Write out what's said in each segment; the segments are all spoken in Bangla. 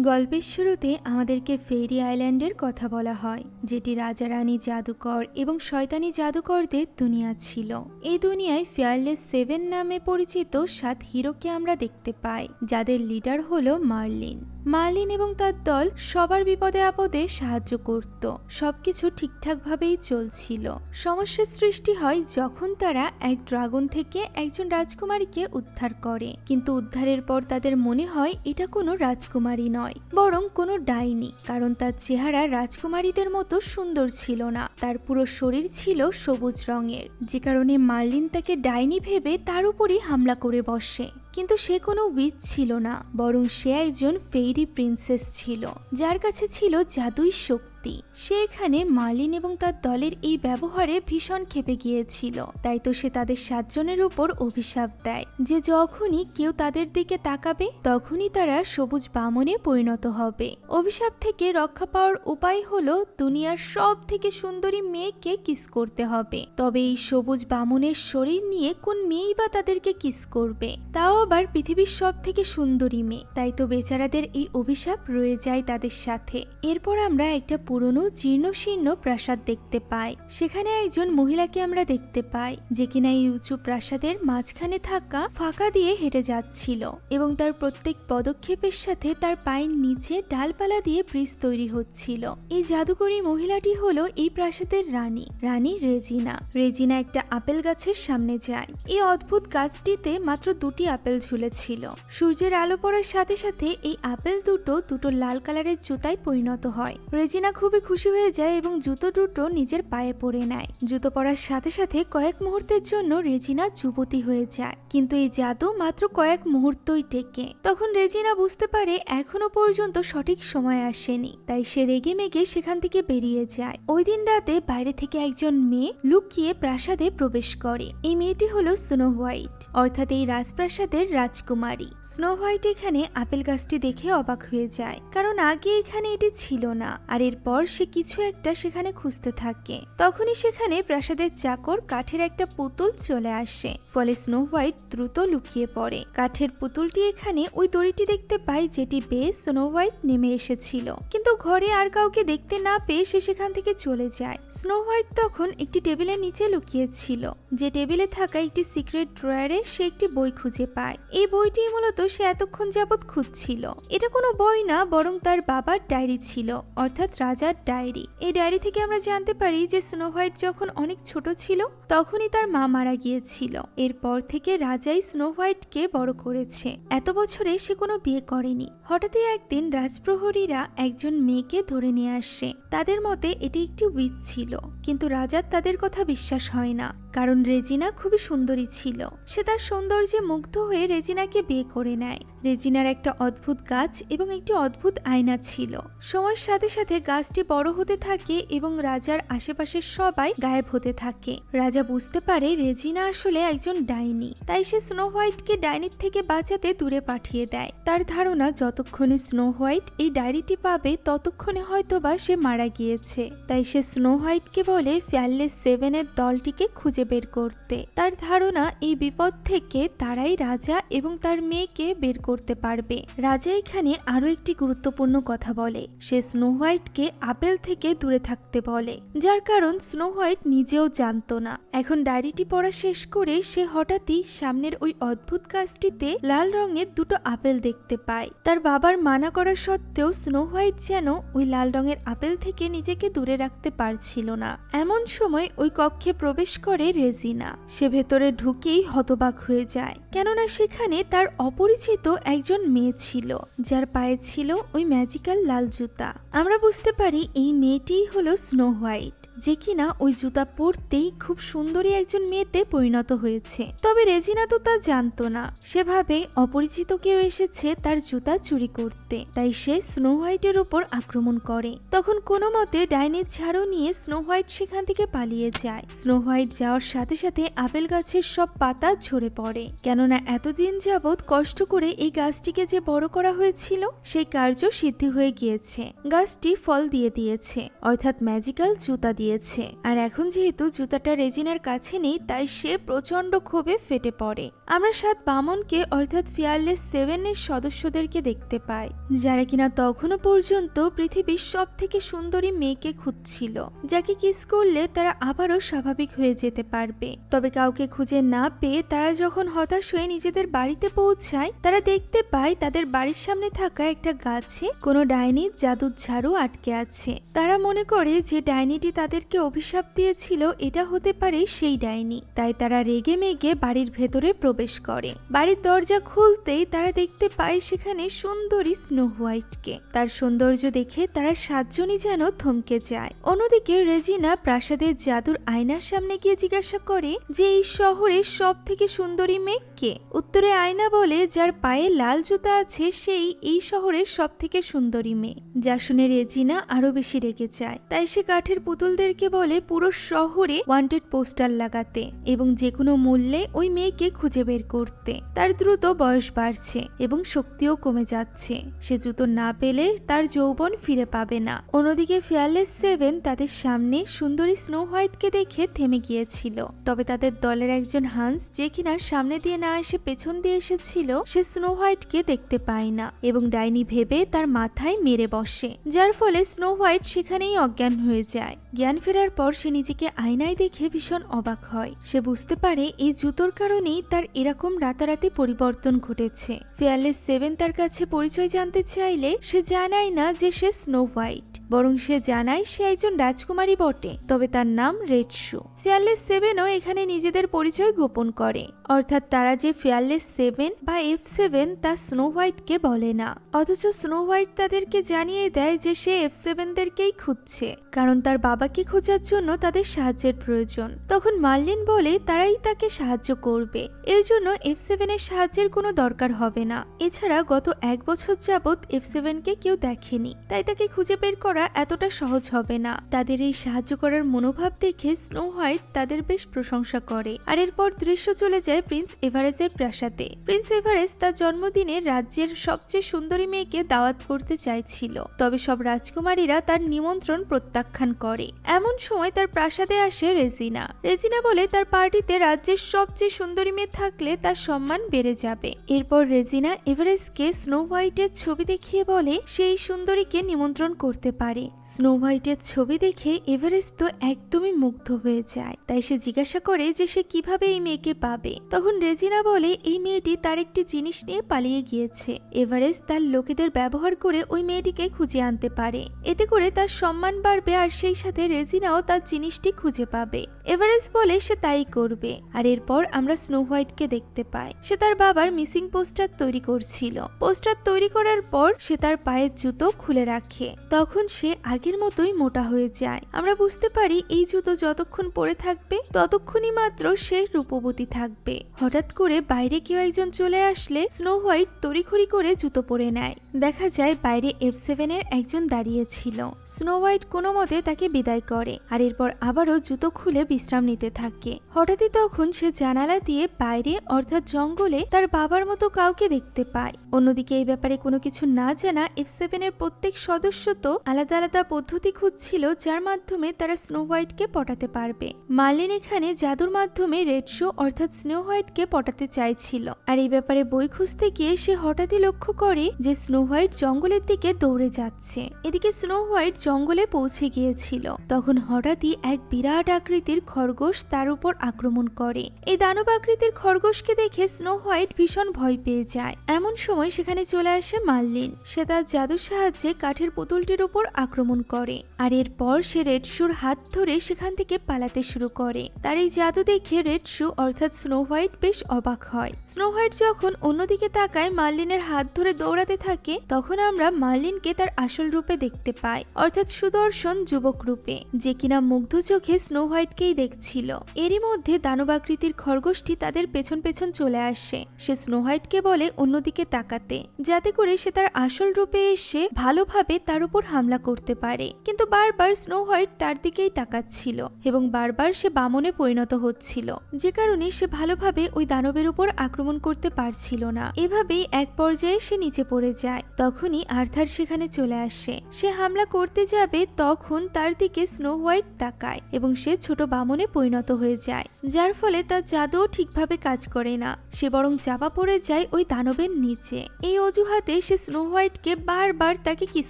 গল্পের শুরুতে আমাদেরকে ফেরি আইল্যান্ডের কথা বলা হয়, যেটি রাজা রানী জাদুকর এবং শয়তানি জাদুকরদের দুনিয়া ছিল। এই দুনিয়ায় ফেয়ারলেস 7 নামে পরিচিত 7 হিরোকে আমরা দেখতে পাই, যাদের লিডার হলো মার্লিন। মার্লিন এবং তার দল সবার বিপদে আপদে সাহায্য করত। সবকিছু ঠিকঠাকভাবেই চলছিল। সমস্যার সৃষ্টি হয় যখন তারা এক ড্রাগন থেকে একজন রাজকুমারীকে উদ্ধার করে, কিন্তু উদ্ধারের পর তাদের মনে হয় এটা কোনো রাজকুমারী নয়, বরং কোনো ডাইনি, কারণ তার চেহারা রাজকুমারীদের মতো সুন্দর ছিল না। তার পুরো শরীর ছিল সবুজ রঙের, যে কারণে মার্লিন তাকে ডাইনি ভেবে তার উপরই হামলা করে বসে। কিন্তু সে কোনো উইচ ছিল না, বরং সে একজন ফেইরি প্রিন্সেস ছিল, যার কাছে ছিল জাদুই শক্তি। সে এখানে মার্লিন এবং তার দলের এই ব্যবহারে ভীষণ ক্ষেপে গিয়েছিল। তাই তো সে তাদের 7 জনের উপর অভিশাপ দেয় যে যখনই কেউ তাদের দিকে তাকাবে তখনই তারা সবুজ বামনে পরিণত হবে। অভিশাপ থেকে রক্ষা পাওয়ার উপায় হলো দুনিয়ার সব থেকে সুন্দরী মেয়েকে কিস করতে হবে। তবে এই সবুজ বামনের শরীর নিয়ে কোন মেয়েই বা তাদেরকে কিস করবে, তাও আবার পৃথিবীর সব থেকে সুন্দরী মেয়ে। তাই তো বেচারাদের এই অভিশাপ রয়ে যায় তাদের সাথে। এরপর আমরা একটা পুরনো জীর্ণশীর্ণ প্রাসাদ দেখতে পাই। সেখানে একজন মহিলাকে আমরা দেখতে পাই, যে কিনা এই উঁচু প্রাসাদের মাঝখানে থাকা ফাঁকা দিয়ে হেঁটে যাচ্ছিল এবং তার প্রত্যেক পদক্ষেপের সাথে তার পায়ের নিচে ডালপালা দিয়ে ব্রিজ তৈরি হচ্ছিল। এই জাদুকরী মহিলাটি হলো এই প্রাসাদের রানী, রানী রেজিনা। রেজিনা একটা আপেল গাছের সামনে যায়। এই অদ্ভুত গাছটিতে মাত্র 2টি আপেল ঝুলেছিল। সূর্যের আলো পড়ার সাথে সাথে এই আপেল দুটো লাল কালারের জুতায় পরিণত হয়। রেজিনা খুবই খুশি হয়ে যায় এবং জুতো দুটো নিজের পায়ে পরে নেয়। জুতো পরার সাথে সাথে কয়েক মুহূর্তের জন্য রেজিনা যুবতী হয়ে যায়, কিন্তু এই জাদু মাত্র কয়েক মুহূর্তই টেকে। তখন রেজিনা বুঝতে পারে এখনো পর্যন্ত সঠিক সময় আসেনি, তাই সে রেগে মেগে সেখান থেকে বেরিয়ে যায়। ওই দিন রাতে বাইরে থেকে একজন মেয়ে লুকিয়ে প্রাসাদে প্রবেশ করে। এই মেয়েটি হলো স্নো হোয়াইট, অর্থাৎ এই রাজপ্রাসাদের রাজকুমারী। স্নো হোয়াইট এখানে আপেল গাছটি দেখে অবাক হয়ে যায়, কারণ আগে এখানে এটি ছিল না। আর এরপর সে কিছু একটা সেখানে খুঁজতে থাকে। তখনই সেখানে প্রাসাদের চাকর কাঠের একটা পুতুল চলে আসে, ফলে স্নো হোয়াইট দ্রুত লুকিয়ে পড়ে। কাঠের পুতুলটি এখানে ওই দড়িটি দেখতে পায়, যেটি বেয়ে স্নো হোয়াইট নেমে এসেছিল, কিন্তু ঘরে আর কাউকে দেখতে না পেয়ে সে সেখান থেকে চলে যায়। স্নো হোয়াইট তখন একটি টেবিলের নিচে লুকিয়েছিল, যে টেবিলে থাকা একটি সিক্রেট ড্রয়ারে সে একটি বই খুঁজে পায়। এই বইটি মূলত সে এতক্ষণ যাবৎ খুঁজছিল। এটা কোনো বই না, বরং তার বাবার ডায়েরি ছিল, অর্থাৎ রাজার ডায়েরি। এই ডায়েরি থেকে আমরা জানতে পারি যে স্নো হোয়াইট যখন অনেক ছোট ছিল তখনই তার মা মারা গিয়েছিল। এরপর থেকে রাজাই স্নো হোয়াইটকে বড় করেছে। এত বছরে সে কোনো বিয়ে করেনি। হঠাৎই একদিন রাজপ্রহরীরা একজন মেয়েকে ধরে নিয়ে আসে। তাদের মতে এটি একটি উইচ ছিল, কিন্তু রাজার তাদের কথা বিশ্বাস হয় না, কারণ রেজিনা খুবই সুন্দরী ছিল। সে তার সৌন্দর্যে মুগ্ধ হয়ে রেজিনাকে বিয়ে করে নেয়। রেজিনার একটা অদ্ভুত গাছ এবং একটি অদ্ভুত আয়না ছিল। সময়ের সাথে সাথে গাছটি বড় হতে থাকে এবং রাজার আশেপাশের সবাই গায়েব হতে থাকে। রাজা বুঝতে পারে রেজিনা আসলে একজন ডাইনি, তাই সে স্নো হোয়াইটকে ডাইনির থেকে বাঁচাতে দূরে পাঠিয়ে দেয়। তার ধারণা যতক্ষণে স্নো হোয়াইট এই ডায়েরিটি পাবে ততক্ষণে হয়তোবা সে মারা গিয়েছে। তাই সে স্নো হোয়াইটকে বলে ফেয়ারলেস 7 এর দলটিকে খুঁজে বের করতে। তার ধারণা এই বিপদ থেকে তারাই রাজা এবং তার মেয়েকে বের করতে পারবে। রাজা এখানে আরো একটি গুরুত্বপূর্ণ কথা বলে। সে স্নো হোয়াইটকে আপেল থেকে দূরে থাকতে বলে, যার কারণ স্নো হোয়াইট নিজেও জানতো না। এখন ডায়েরিটি পড়া শেষ করে সে হঠাৎই সামনের ওই অদ্ভুত গাছটিতে লাল রঙের 2টো আপেল দেখতে পায়। তার বাবার মানা করা সত্ত্বেও স্নো হোয়াইট যেন ওই লাল রঙের আপেল থেকে নিজেকে দূরে রাখতে পারছিল না। এমন সময় ওই কক্ষে প্রবেশ করে রেজিনা। সে ভেতরে ঢুকেই হতবাক হয়ে যায়, কেননা সেখানে তার অপরিচিত একজন মেয়ে ছিল, যার পায়ে ছিল ওই ম্যাজিক্যাল লাল জুতা। আমরা বুঝতে পারি এই মেয়েটিই হলো স্নো হোয়াইট, যে কিনা ওই জুতা পরতেই খুব সুন্দরী একজন মেয়েতে পরিণত হয়েছে। তবে রেজিনা তো তা জানতো না। সে ভাবে অপরিচিত কেউ এসেছে তার জুতা চুরি করতে, তাই সে স্নো হোয়াইটের উপর আক্রমণ করে। তখন কোনো মতে ডাইনির ঝাড়ু নিয়ে স্নো হোয়াইট সেখান থেকে পালিয়ে যায়। স্নো হোয়াইট যাওয়ার সাথে সাথে আপেল গাছের সব পাতা ঝরে পড়ে, কেননা এতদিন যাবৎ কষ্ট করে এই গাছটিকে যে বড় করা হয়েছিল সেই কার্য সিদ্ধি হয়ে গিয়েছে। গাছটি ফল দিয়ে দিয়েছে, অর্থাৎ ম্যাজিক্যাল জুতা দিয়েছে। আর এখন যেহেতু জুতাটা রেজিনার কাছে নেই, তাই সে প্রচন্ড ক্ষোভে ফেটে পড়ে। আমরা 7 বামনকে অর্থাৎ ফিয়ারলেস 7 এর সদস্যদেরকে দেখতে পাই, যারা কিনা তখনও পর্যন্ত পৃথিবীর সব থেকে সুন্দরী মেয়েকে খুঁজছিল, যাকে কিস করলে তারা আবারও স্বাভাবিক হয়ে যেতে পারবে। তবে কাউকে খুঁজে না পেয়ে তারা যখন হতাশ হয়ে নিজেদের বাড়িতে পৌঁছায়, তারা দেখতে পায় তাদের বাড়ির সামনে থাকা একটা গাছে কোনো ডাইনির জাদুর ঝাড়ু আটকে আছে। তারা মনে করে যে ডাইনিটি তাদেরকে অভিশাপ দিয়েছিল এটা হতে পারে সেই ডাইনি, তাই তারা রেগে মেগে বাড়ির ভেতরে প্রবেশ করে। বাড়ির দরজা খুলতেই তারা দেখতে পায় সেখানে সুন্দরী স্নো হোয়াইটকে। তার সৌন্দর্য দেখে তারা 7 জনই যেন থমকে যায়। অন্যদিকে রেজিনা প্রাসাদের জাদুর আয়নার সামনে গিয়ে জিজ্ঞাসা করে যে এই শহরের সব থেকে সুন্দরী মেয়ে কে। উত্তরে আয়না বলে যার পায়ে লাল জুতা আছে সেই এই শহরের সব থেকে সুন্দরী মেয়ে। যা শুনে রেজিনা আরো বেশি রেগে যায়, তাই সে কাঠের পুতুলদেরকে বলে পুরো শহরে ওয়ান্টেড পোস্টার লাগাতে এবং যে কোনো মূল্যে ওই মেয়েকে খুঁজে বের করতে। তার দ্রুত বয়স বাড়ছে এবং শক্তিও কমে যাচ্ছে, সে জুতো না পেলে তার যৌবন ফিরে পাবে না। অন্যদিকে ফিয়ারলেস 7 তাদের সামনে সুন্দরী স্নো হোয়াইটকে দেখে থেমে গিয়েছিল। তবে তাদের দলের একজন হান্স, যে কিনা সামনে দিয়ে না এসে পেছন দিয়ে এসেছিল, সে স্নো হোয়াইটকে দেখতে পায় না এবং ডাইনি ভেবে তার মাথায় মেরে বসে, যার ফলে স্নো হোয়াইট সেখানেই অজ্ঞান হয়ে যায়। জ্ঞান ফেরার পর সে নিজেকে আয়নায় দেখে ভীষণ অবাক হয়। সে বুঝতে পারে এই জুতোর কারণেই তার এরকম রাতারাতি পরিবর্তন ঘটেছে। ফিয়ারলেস 7 তার কাছে পরিচয় জানতে চাইলে সে জানায় না যে সে স্নো হোয়াইট, বরং সে জানায় সে একজন রাজকুমারী বটে, তবে তার নাম রেড শু। ফিয়ারলেস 7ও এখানে নিজেদের পরিচয় গোপন করে, অর্থাৎ তারা যে ফিয়ারলেস 7 বা F7 তা স্নো হোয়াইটকে বলে না। অথচ স্নো হোয়াইট তাদেরকে জানিয়ে দেয় যে সে F7দেরকেই খুঁজছে, কারণ তার বাবাকে খোঁজার জন্য তাদের সাহায্যের প্রয়োজন। তখন মার্লিন বলে তারাই তাকে সাহায্য করবে, এর জন্য F7 এর সাহায্যের কোনো দরকার হবে না। এছাড়া গত 1 বছর যাবৎ F7কে কেউ দেখেনি, তাই তাকে খুঁজে বের করা এতটা সহজ হবে না। তাদের এই সাহায্য করার মনোভাব দেখে স্নো হোয়াইট তাদের বেশ প্রশংসা করে। আর এরপর দৃশ্য চলে যায় প্রিন্স এভারেস্টের প্রাসাদে। প্রিন্স এভারেস্ট তার জন্মদিনে রাজ্যের সবচেয়ে সুন্দরী মেয়েকে দাওয়াত করতে চাইছিল, তবে সব রাজকুমারীরা তার নিমন্ত্রণ প্রত্যাখ্যান করে। এমন সময় তার প্রাসাদে আসে রেজিনা। রেজিনা বলে তার পার্টিতে রাজ্যের সবচেয়ে সুন্দরী মেয়ে থাকলে তার সম্মান বেড়ে যাবে। এরপর রেজিনা এভারেস্টকে স্নো হোয়াইটের ছবি দেখিয়ে বলে সেই সুন্দরীকে নিমন্ত্রণ করতে পারে। স্নো হোয়াইটের ছবি দেখে এভারেস্ট তো একদমই মুগ্ধ হয়ে যায়, তাই সে জিজ্ঞাসা করে যে সে কিভাবে এই মেয়েকে পাবে। তখন রেজিনা বলে এই মেয়েটি তার একটি জিনিস নিয়ে পালিয়ে গিয়েছে। এভারেস্ট তার লোকেদের ব্যবহার করে ওই মেয়েটিকে খুঁজে আনতে পারে, এতে করে তার সম্মান বাড়বে আর সেই সাথে রেজিনাও তার জিনিসটি খুঁজে পাবে। এভারেস্ট বলে সে তাই করবে। আর এরপর আমরা স্নো হোয়াইটকে দেখতে পাই, সে তার বাবার মিসিং পোস্টার তৈরি করছিল। পোস্টার তৈরি করার পর সে তার পায়ের জুতো খুলে রাখে, তখন সে আগের মতোই মোটা হয়ে যায়। আমরা বুঝতে পারি এই জুতো যতক্ষণ পরে থাকবে ততক্ষণই মাত্র সে রূপবতী থাকবে। হঠাৎ করে বাইরে কেউ একজন চলে আসলে স্নো হোয়াইট তড়িঘড়ি করে জুতো পরে নেয়। দেখা যায় বাইরে F7 এর একজন দাঁড়িয়ে ছিল। স্নো হোয়াইট কোনো মতে তাকে বিদায় করে আর এরপর আবারও জুতো খুলে বিশ্রাম নিতে থাকে। হঠাৎই তখন সে জানালা দিয়ে বাইরে অর্থাৎ জঙ্গলে তার বাবার মতো কাউকে দেখতে পায়। অন্যদিকে এই ব্যাপারে কোনো কিছু না জানা F7 এর প্রত্যেক সদস্য তো আলাদা আলাদা পদ্ধতি খুঁজছিল যার মাধ্যমে তারা স্নো হোয়াইটকে পটাতে পারবে। মার্লিন এখানে জাদুর মাধ্যমে রেড শু অর্থাৎ স্নো হোয়াইটকে পটাতে চাইছিল। আর এই ব্যাপারে বই খুঁজতে গিয়ে সে হঠাৎই লক্ষ্য করে যে স্নো হোয়াইট জঙ্গলের দিকে দৌড়ে যাচ্ছে। এদিকে স্নো হোয়াইট জঙ্গলে পৌঁছে গিয়েছিল, তখন হঠাৎই এক বিরাট আকৃতির খরগোশ তার উপর আক্রমণ করে। এই দানব আকৃতির খরগোশকে দেখে স্নো হোয়াইট ভীষণ ভয় পেয়ে যায়। এমন সময় সেখানে চলে আসে মার্লিন। সে তার জাদুর সাহায্যে কাঠের পুতুলটির উপর আক্রমণ করে আর এরপর সে রেড শুর হাত ধরে সেখান থেকে পালাতে শুরু করে। তার এই জাদু দেখে রেড শু অর্থাৎ স্নো হোয়াইট বেশ অবাক হয়। স্নো হোয়াইট যখন অন্যদিকে তাকায় মার্লিনের হাত ধরে দৌড়াতে থাকে, তখন আমরা মার্লিনকে তার আসল রূপে দেখতে পাই, অর্থাৎ সুদর্শন যুবক রূপে, যে কিনা মুগ্ধ চোখে স্নো হোয়াইটকেই দেখছিল। এরই মধ্যে দানবাকৃতির খরগোশটি তাদের পেছন পেছন চলে আসে। সে স্নো হোয়াইটকে বলে অন্যদিকে তাকাতে, যাতে করে সে তার আসল রূপে এসে ভালোভাবে তার উপর হামলা করতে পারে, কিন্তু বারবার স্নো হোয়াইট তার দিকেই তাকাচ্ছিল এবং বারবার সে বামনে পরিণত হচ্ছিল, যে কারণে সে ভালোভাবে ওই দানবের উপর আক্রমণ করতে পারছিল না। এভাবেই এক পর্যায়ে সে নিচে পড়ে যায়। তখনই আর্থার সেখানে চলে আসে। সে হামলা করতে যাবে, তখন তার দিকে স্নো হোয়াইট তাকায় এবং সে ছোট বামনে পরিণত হয়ে যায়, যার ফলে তার জাদুও ঠিকভাবে কাজ করে না। সে বরং চাপা পড়ে যায় ওই দানবের নিচে। এই অজুহাতে সে স্নো হোয়াইটকে বারবার তাকে কিস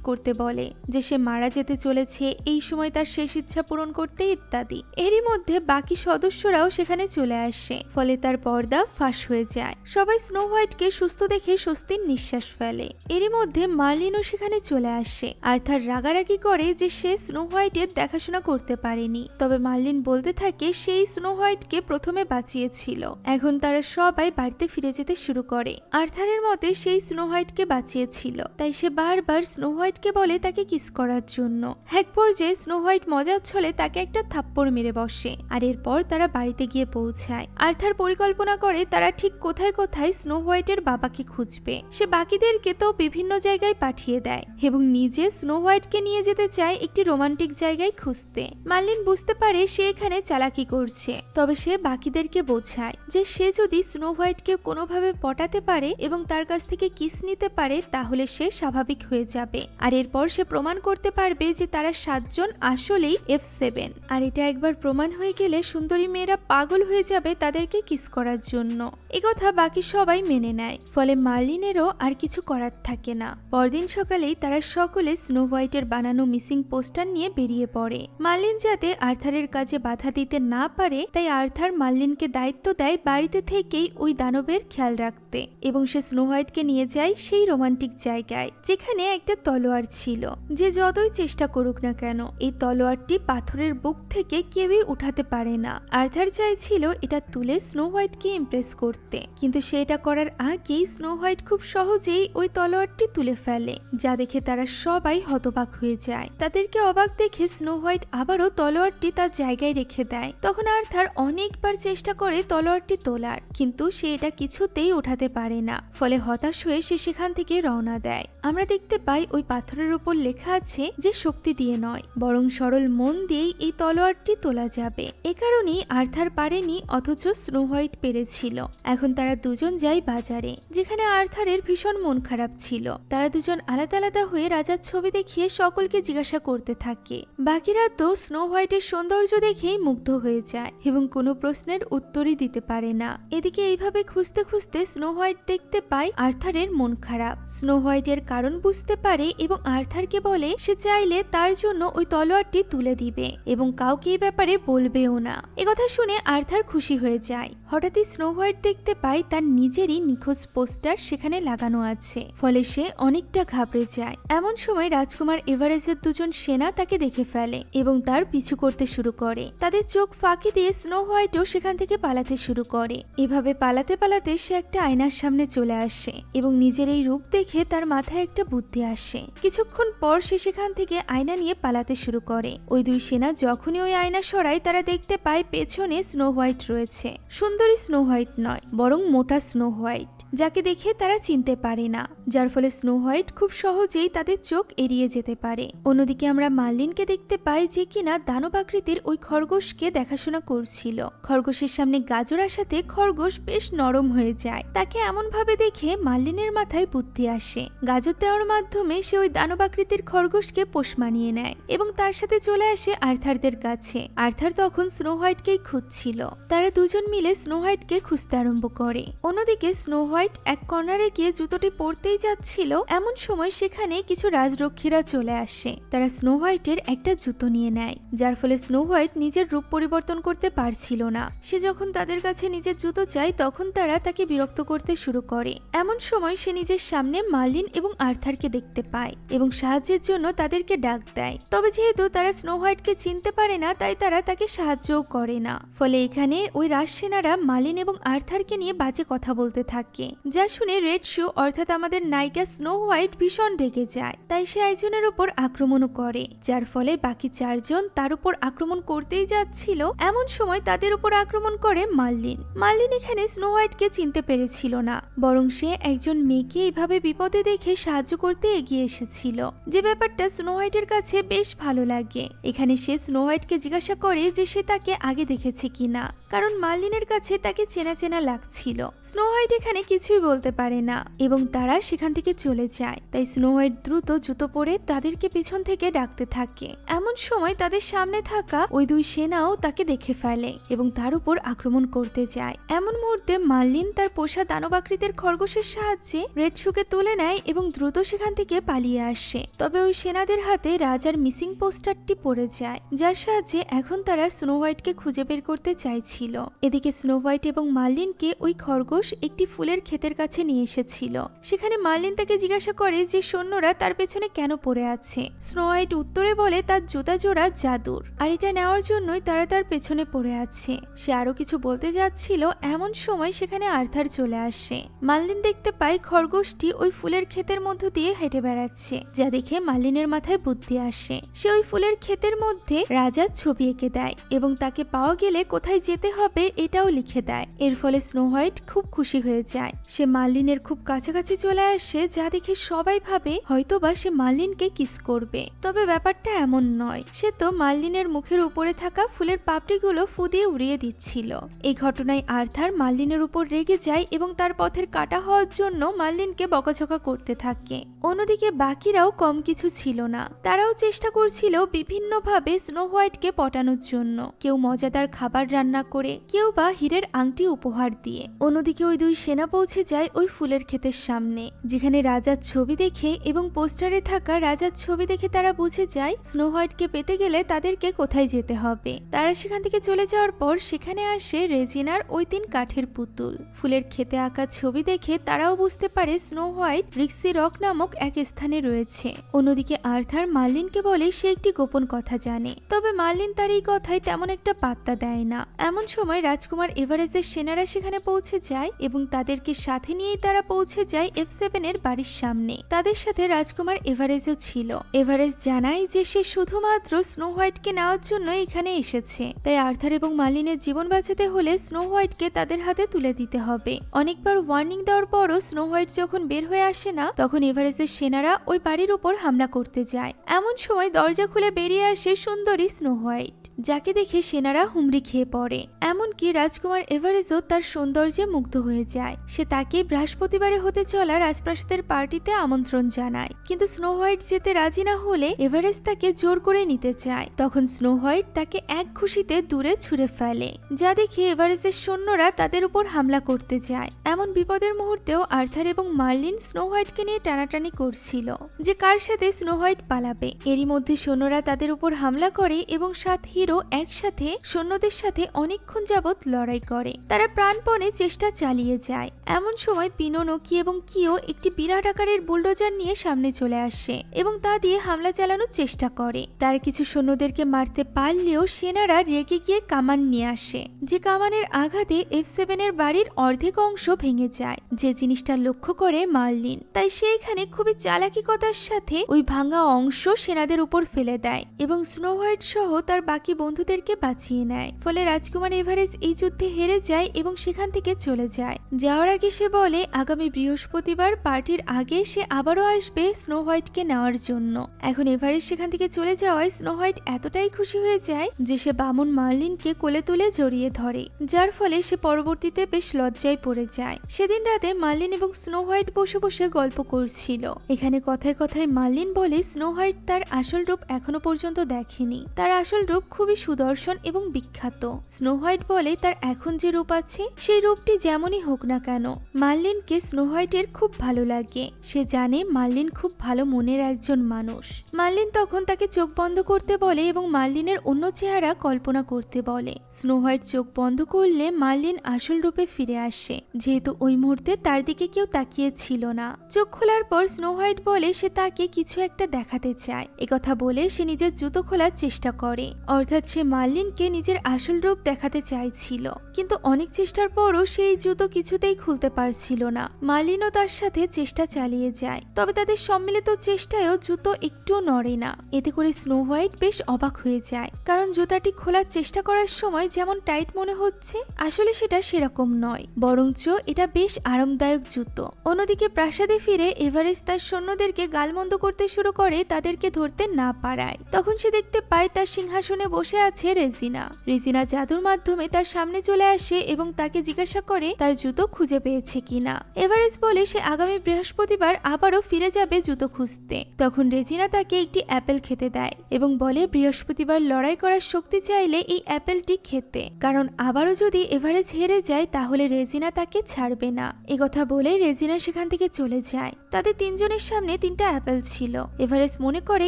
করতে বলে যে সে মারা যেতে চলেছে, এই সময় তার শেষ ইচ্ছা পূরণ করতে ইত্যাদি। এরই মধ্যে বাকি সদস্যরাও সেখানে চলে আসে, ফলে তার পর্দা ফাঁস হয়ে যায়। সবাই স্নো হোয়াইটকে সুস্থ দেখে স্বস্তির নিঃশ্বাস ফেলে। এরই মধ্যে মার্লিনও সেখানে চলে আসে। আর্থার রাগারাগি করে যে সে স্নো হোয়াইটের দেখাশোনা করতে পারেনি, তবে মার্লিন বলতে থাকে সেই স্নো হোয়াইটকে প্রথমে বাঁচিয়েছিল। এখন তারা সবাই বাড়িতে ফিরে যেতে শুরু করে। আর্থারের মতে সেই স্নো হোয়াইটকে বাঁচিয়েছিল, তাই সে বারবার স্নো হোয়াইটকে বলে তাকে কিস করার জন্য। এক পর্যায়ে স্নো হোয়াইট মজার ছলে তাকে একটা থাপ্পড় মেরে বসে, আর এরপর তারা বাড়িতে গিয়ে পৌঁছায়। আর্থার পরিকল্পনা করে তারা ঠিক কোথায় কোথায় স্নো হোয়াইটের বাবাকে খুঁজবে। সে বাকিদেরকে তো বিভিন্ন জায়গায় পাঠিয়ে দেয় এবং নিজে স্নো হোয়াইটকে নিয়ে যেতে চায় একটি রোমান্টিক জায়গায় খুঁজতে। মার্লিন বুঝতে পারে সে এখানে চালাকি করছে, তবে সে বাকিদেরকে বোঝায় যে সে যদি স্নো হোয়াইটকে কোনোভাবে পটাতে পারে এবং তার কাছ থেকে কিস নিতে পারে তাহলে সে স্বাভাবিক হয়ে যাবে, আর এরপর সে প্রমাণ করতে পারবে যে তারা 7 জন আসলেই F7। আর এটা একবার প্রমাণ হয়ে গেলে সুন্দরী মেয়েরা পাগল হয়ে যাবে তাদেরকে কিস করার জন্য। একথা বাকি সবাই মেনে নেয়, ফলে মার্লিনেরও আর কিছু করার থাকে না। পরদিন সকালেই তারা সকলে স্নো হোয়াইটের বানানো মিসিং পোস্টার নিয়ে বেরিয়ে পড়ে। মার্লিন যাতে আর্থারের কাজে বাধা দিতে না পারে, তাই আর্থার মার্লিনকে দায়িত্ব দেয় বাড়িতে থেকেই ওই দানবের খেয়াল রাখতে, এবং সে স্নো হোয়াইটকে নিয়ে যায় সেই রোমান্টিক জায়গায় যেখানে একটা তলোয়ার ছিল। যে যতই চেষ্টা করুক না কেন এই তলোয়ারটি পাথরের বুক থেকে কেউই উঠাতে পারে না। আর্থার চাইছিল এটা তুলে স্নো হোয়াইটকে ইমপ্রেস করতে, কিন্তু সে এটা করার আগেই স্নো হোয়াইট খুব সহজেই ওই তলোয়ারটি তুলে ফেলে, যা দেখে তারা সবাই হতবাক হয়ে যায়। তাদেরকে অবাক দেখে স্নো হোয়াইট আবারও তলোয়ারটি তার জায়গায় রেখে দেয়। তখন আর্থার অনেকবার চেষ্টা করে তলোয়ারটি তোলার, কিন্তু সে এটা কিছুতেই উঠাতে পারে না। ফলে হতাশ হয়ে সে সেখান থেকে রওনা দেয়। আমরা দেখতে পাই ওই পাথরের উপর লেখা আছে যে শক্তি দিয়ে নয় বরং সরল মন দিয়েই এই তলোয়ারটি তোলা যাবে। এ কারণেই আর্থার পারেনি, অথচ স্নো হোয়াইট পেরেছিল। এখন তারা দুজন যায় বাজারে, যেখানে আর্থারের ভীষণ মন খারাপ ছিল। তারা দুজন আলাদা আলাদা হয়ে রাজার ছবি দেখিয়ে সকলকে জিজ্ঞাসা করতে থাকে। বাকিরা তো স্নো হোয়াইটের সৌন্দর্য দেখেই মুগ্ধ হয়ে যায় এবং কোনো প্রশ্নের উত্তরই দিতে পারে না। এদিকে এইভাবে খুঁজতে খুঁজতে স্নো হোয়াইট দেখতে পায় আর্থারের মন খারাপ। স্নো হোয়াইটের কারণ বুঝতে পারে এবং আর্থারকে বলে সে চাইলে তার জন্য ওই তলোয়ারটি তুলে দিবে এবং কাউকে এই ব্যাপারে বলবেও না। একথা শুনে আর্থার খুশি হয়ে যায়। হঠাৎই স্নো হোয়াইট দেখতে পায় তার নিজেরই নিখোঁজ পোস্টার সেখানে লাগানো আছে, ফলে সে অনেকটা ঘাবড়ে যায়। এমন সময় রাজকুমার এভারেস্টের দুজন সেনা তাকে দেখে ফেলে এবং তার পিছু করতে শুরু করে। তাদের চোখ ফাঁকি দিয়ে স্নো হোয়াইটও সেখান থেকে পালাতে শুরু করে। এভাবে পালাতে পালাতে সে একটা আয়নার সামনে চলে আসে এবং নিজের এই রূপ দেখে তার মাথায় একটা বুদ্ধি আসে। কিছুক্ষণ পর সে সেখান থেকে আয়না নিয়ে পালাতে শুরু করে। ওই দুই সেনা যখনই ওই আয়না সরায় তারা দেখতে পায় পেছনে স্নো হোয়াইট রয়েছে। সুন্দরী স্নো হোয়াইট নয় বরং মোটা স্নো হোয়াইট, যাকে দেখে তারা চিনতে পারে না, যার ফলে স্নো হোয়াইট খুব সহজেই তাদের চোখ এড়িয়ে যেতে পারে। অন্যদিকে আমরা মার্লিনকে দেখতে পাই যে কিনা দানব আকৃতির ওই খরগোশকে দেখাশোনা করছিল। খরগোশের সামনে গাজর আসাতে খরগোশ বেশ নরম হয়ে যায়। তাকে এমন ভাবে দেখে মার্লিনের মাথায় বুদ্ধি আসে। গাজর দেওয়ার মাধ্যমে সে ওই দানব আকৃতির খরগোশকে পোষ মানিয়ে নেয় এবং তার সাথে চলে আসে আর্থারদের কাছে। আর্থার তখন স্নো হোয়াইটকেই খুঁজছিল। তারা দুজন মিলে স্নো হোয়াইটকে খুঁজতে আরম্ভ করে। অন্যদিকে স্নো হোয়াইট এক কর্নারে গিয়ে জুতোটি পরতেই যাচ্ছিল, এমন সময় সেখানে কিছু রাজরক্ষীরা চলে আসে। তারা স্নো হোয়াইটের একটা জুতো নিয়ে নেয়, যার ফলে স্নো হোয়াইট নিজের রূপ পরিবর্তন করতে পারছিল না। সে যখন তাদের কাছে নিজের জুতো চায় তখন তারা তাকে বিরক্ত করতে শুরু করে। এমন সময় সে নিজের সামনে মার্লিন এবং আর্থারকে দেখতে পায় এবং সাহায্যের জন্য তাদেরকে ডাক দেয়। তবে যেহেতু তারা স্নো হোয়াইটকে চিনতে পারে না, তাই তারা তাকে সাহায্যও করে না। ফলে এখানে ওই রাজসেনারা মার্লিন এবং আর্থারকে নিয়ে বাজে কথা বলতে থাকে। যা শুনে রেড শু অর্থাৎ আমাদের নায়িকা স্নো হোয়াইট ভীষণ রেগে যায়। তাই সে একজনের উপর আক্রমণও করে, যার ফলে বাকি 4 জন তার উপর আক্রমণ করতেই যাচ্ছিল। এমন সময় তাদের উপর আক্রমণ করে মার্লিন। মার্লিন এখানে স্নো হোয়াইটকে চিনতে পেরেছিল না, বরং সে একজন মেয়েকে এইভাবে বিপদে দেখে সাহায্য করতে এগিয়ে এসেছিল, যে ব্যাপারটা স্নো হোয়াইটের কাছে বেশ ভালো লাগে। এখানে সে স্নো হোয়াইটকে জিজ্ঞাসা করে যে সে তাকে আগে দেখেছে কিনা, কারণ মার্লিনের কাছে তাকে চেনা চেনা লাগছিল। স্নো হোয়াইট এখানে কিছুই বলতে পারে না এবং তারা সেখান থেকে চলে যায়। তাই স্নো হোয়াইট দ্রুত জুতো পরে তাদেরকে পেছন থেকে ডাকতে থাকে। এমন সময় তাদের সামনে থাকা ওই 2 সেনাও তাকে দেখে ফেলে এবং তার উপর আক্রমণ করতে যায়। এমন মুহূর্তে মার্লিন তার পোষা দানবাকৃতির খরগোশের সাহায্যে রেড শুকে তুলে নেয় এবং দ্রুত সেখান থেকে পালিয়ে আসে। তবে ওই সেনাদের হাতে রাজার মিসিং পোস্টারটি পড়ে যায়, যার সাহায্যে এখন তারা স্নো হোয়াইটকে খুঁজে বের করতে চাইছিল। এদিকে স্নো হোয়াইট এবং মার্লিনকে ওই খরগোশ একটি ফুলের ক্ষেতের কাছে নিয়ে এসেছিল। সেখানে মার্লিন তাকে জিজ্ঞাসা করে যে সৈন্যরা তার পেছনে কেন পড়ে আছে। স্নো হোয়াইট উত্তরে বলে তার জুতা জোড়া জাদুর, আর এটা নেওয়ার জন্যই তারা তার পেছনে পড়ে আছে। সে আরো কিছু বলতে যাচ্ছিল, এমন সময় সেখানে আর্থার চলে আসে। মার্লিন দেখতে পায় খরগোশটি ওই ফুলের ক্ষেতের মধ্য দিয়ে হেঁটে বেড়াচ্ছে, যা দেখে মার্লিনের মাথায় বুদ্ধি আসে। সে ওই ফুলের ক্ষেতের মধ্যে রাজার ছবি এঁকে দেয় এবং তাকে পাওয়া গেলে কোথায় যেতে হবে এটাও লিখে দেয়। এর ফলে স্নো হোয়াইট খুব খুশি হয়ে যায়। সে মার্লিনের খুব কাছাকাছি চলে আসে, যা দেখে সবাই ভাবে হয়তোবা সে মার্লিনকে কিস করবে। তবে ব্যাপারটা এমন নয়, সে তো মার্লিনের মুখের উপরে থাকা ফুলের পাপড়িগুলো ফু দিয়ে উড়িয়ে দিচ্ছিল। এই ঘটনায় আর্থার মার্লিনের উপর রেগে যায় এবং তার পথের কাটা হওয়ার জন্য মার্লিনকে বকাঝকা করতে থাকে। অন্যদিকে বাকিরাও কম কিছু ছিল না, তারাও চেষ্টা করছিল বিভিন্নভাবে স্নো হোয়াইটকে পটানোর জন্য। কেউ মজাদার খাবার রান্না করে, কেউ বা হীরের আংটি উপহার দিয়ে। অন্যদিকে ওই 2 সেনা পৌঁছে যায় ওই ফুলের ক্ষেতের সামনে, যেখানে রাজার ছবি দেখে এবং পোস্টারে থাকা রাজার ছবি দেখে তারা বুঝে যায় স্নো হোয়াইটকে পেতে গেলে তাদেরকে কোথায় যেতে হবে। তারা সেখান থেকে চলে যাওয়ার পর সেখানে আসে রেজিনার ওই 3 কাঠের পুতুল। ফুলের ক্ষেতে আঁকা ছবি দেখে তারাও বুঝতে পারে স্নো হোয়াইট রিক্সি রক নামক এক স্থানে রয়েছে। অন্যদিকে আর্থার মার্লিনকে বলে সে একটি গোপন কথা জানে, তবে মার্লিন তার এই কথায় তেমন একটা পাত্তা দেয় না। এমন সময় রাজকুমার এভারেজের সেনারা সেখানে পৌঁছে যায় এবং তাদেরকে সাথে নিয়েই তারা পৌঁছে যায় F7 এর বাড়ির সামনে। তাদের সাথে রাজকুমার এভারেজও ছিল। এভারেজ জানায় যে সে শুধুমাত্র স্নো হোয়াইটকে নেওয়ার জন্য এখানে এসেছে, তাই আর্থার এবং মার্লিনের জীবন বাঁচাতে হলে স্নো হোয়াইটকে তাদের হাতে তুলে দিতে হবে। অনেকবার ওয়ার্নিং দেওয়ার পরও স্নো হোয়াইট যখন বের হয়ে আসে না, তখন এভারেজের সেনারা ওই বাড়ির উপর হামলা করতে যায়। এমন সময় দরজা খুলে বেরিয়ে আসে সুন্দরী স্নো হোয়াইট, যাকে দেখে সেনারা হুমড়ি খেয়ে পড়ে। এমনকি রাজকুমার এভারেজও তার সৌন্দর্যে মুগ্ধ হয়ে যায়। সে তাকে বৃহস্পতিবারে হতে চলা রাজপ্রাসাদের পার্টিতে আমন্ত্রণ জানায়, কিন্তু স্নো হোয়াইট যেতে রাজি না হলে এভারেজ তাকে জোর করে নিতে চায়। তখন স্নো হোয়াইট তাকে এক ঘুষিতে দূরে ছুঁড়ে ফেলে, যা দেখে এভারেজের সৈন্যরা তাদের উপর হামলা করতে যায়। এমন বিপদের মুহূর্তেও আর্থার এবং মার্লিন স্নো হোয়াইটকে নিয়ে টানাটানি করছিল যে কার সাথে স্নো হোয়াইট পালাবে। এরই মধ্যে সৈন্যরা তাদের উপর হামলা করে এবং 7 হিরো একসাথে সৈন্যদের সাথে অনেকক্ষণ যাবৎ লড়াই করে। তারা প্রাণপণে চেষ্টা চালিয়ে যায়। এমন সময় পিনো, নকি এবং কিও একটি বিরাট আকারের বুলডোজার নিয়ে সামনে চলে আসে এবং তা দিয়ে হামলা চালানোর চেষ্টা করে। তার কিছু সৈন্যদেরকে মারতে পারলেও সেনারা রেগে গিয়ে কামান নিয়ে আসে, যে কামানের আঘাতে F7 এর বাড়ির অর্ধেক অংশ ভেঙে যায়, যে জিনিসটা লক্ষ্য করে মার্লিন। তাই সে এখানে খুবই চালাকিকতার সাথে ওই ভাঙা অংশ সেনাদের উপর ফেলে দেয় এবং স্নো হোয়াইট সহ তার বাকি বন্ধুদেরকে বাঁচিয়ে নেয়। ফলে রাজকুমার এভারেজ এই যুদ্ধে হেরে যায় এবং সেখান থেকে চলে যায়। যাওয়ার আগে সে বলে আগামী বৃহস্পতিবার পার্টির আগে সে আবারও আসবে স্নো হোয়াইটকে নেওয়ার জন্য। এখন এভারেজ সেখান থেকে চলে যাওয়ায় স্নো হোয়াইট এতটাই খুশি হয়ে যায় যে সে বামুন মার্লিনকে কোলে তুলে জড়িয়ে ধরে, যার ফলে সে পরবর্তীতে বেশ লজ্জায় পড়ে যায়। সেদিন রাতে মার্লিন এবং স্নো হোয়াইট বসে বসে গল্প করছিল। এখানে কথায় কথায় মার্লিন বলে স্নো হোয়াইট তার আসল রূপ এখনো পর্যন্ত দেখেনি। তার আসল রূপ খুবই সুদর্শন এবং বিখ্যাত। স্নো হোয়াইট বলে তার এখন যে রূপ আছে সেই রূপটি যেমনই হোক না কেন মার্লিনকে স্নো হোয়াইটের খুব ভালো লাগে। সে জানে মার্লিন খুব ভালো মনের একজন মানুষ। মার্লিন তখন তাকে চোখ বন্ধ করতে বলে এবং মার্লিনের অন্য চেহারা কল্পনা করতে বলে। স্নো হোয়াইট চোখ বন্ধ করলে মার্লিন আসল রূপে ফিরে আসে, যেহেতু ওই মুহূর্তে তার দিকে কেউ তাকিয়ে ছিল না। চোখ খোলার পর স্নো হোয়াইট বলে সে তাকে কিছু একটা দেখাতে চায়। একথা বলে সে নিজের জুতো খোলার চেষ্টা করে, অর্থাৎ সে মার্লিনকে নিজের আসল রূপ দেখাতে লাগাতে চাইছিল, কিন্তু অনেক চেষ্টার পরও সেই জুতো কিছুতেই খুলতে পারছিল না। মার্লিনও তার সাথে চেষ্টা চালিয়ে যায়, তবে তাদের সম্মিলিত চেষ্টায়ও জুতো একটু নড়ে না। এতে করে স্নো হোয়াইট বেশ অবাক হয়ে যায়, কারণ জুতাটি খোলার চেষ্টা করার সময় যেমন টাইট মনে হচ্ছে, আসলে সেটা সেরকম নয়, বরঞ্চ এটা বেশ আরামদায়ক জুতো। অন্যদিকে প্রাসাদে ফিরে এভারেস্ট তার সৈন্যদেরকে গালমন্দ করতে শুরু করে তাদেরকে ধরতে না পারায়। তখন সে দেখতে পায় তার সিংহাসনে বসে আছে রেজিনা। রেজিনা জাদুর মাধ্যমে তার সামনে চলে আসে এবং তাকে জিজ্ঞাসা করে তার জুতো খুঁজে পেয়েছে কিনা। এভারেস্ট বলে সে আগামী বৃহস্পতিবার আবারও ফিরে যাবে জুতো খুঁজতে। তখন রেজিনা তাকে একটি অ্যাপেল খেতে দেয় এবং বলে বৃহস্পতিবার লড়াই করার শক্তি চাইলে এই অ্যাপেলটি খেতে, কারণ আবারও যদি এভারেস্ট হেরে যায় তাহলে রেজিনা তাকে ছাড়বে না। একথা বলে রেজিনা সেখান থেকে চলে যায়। তাদের তিনজনের সামনে 3টা অ্যাপেল ছিল। এভারেস্ট মনে করে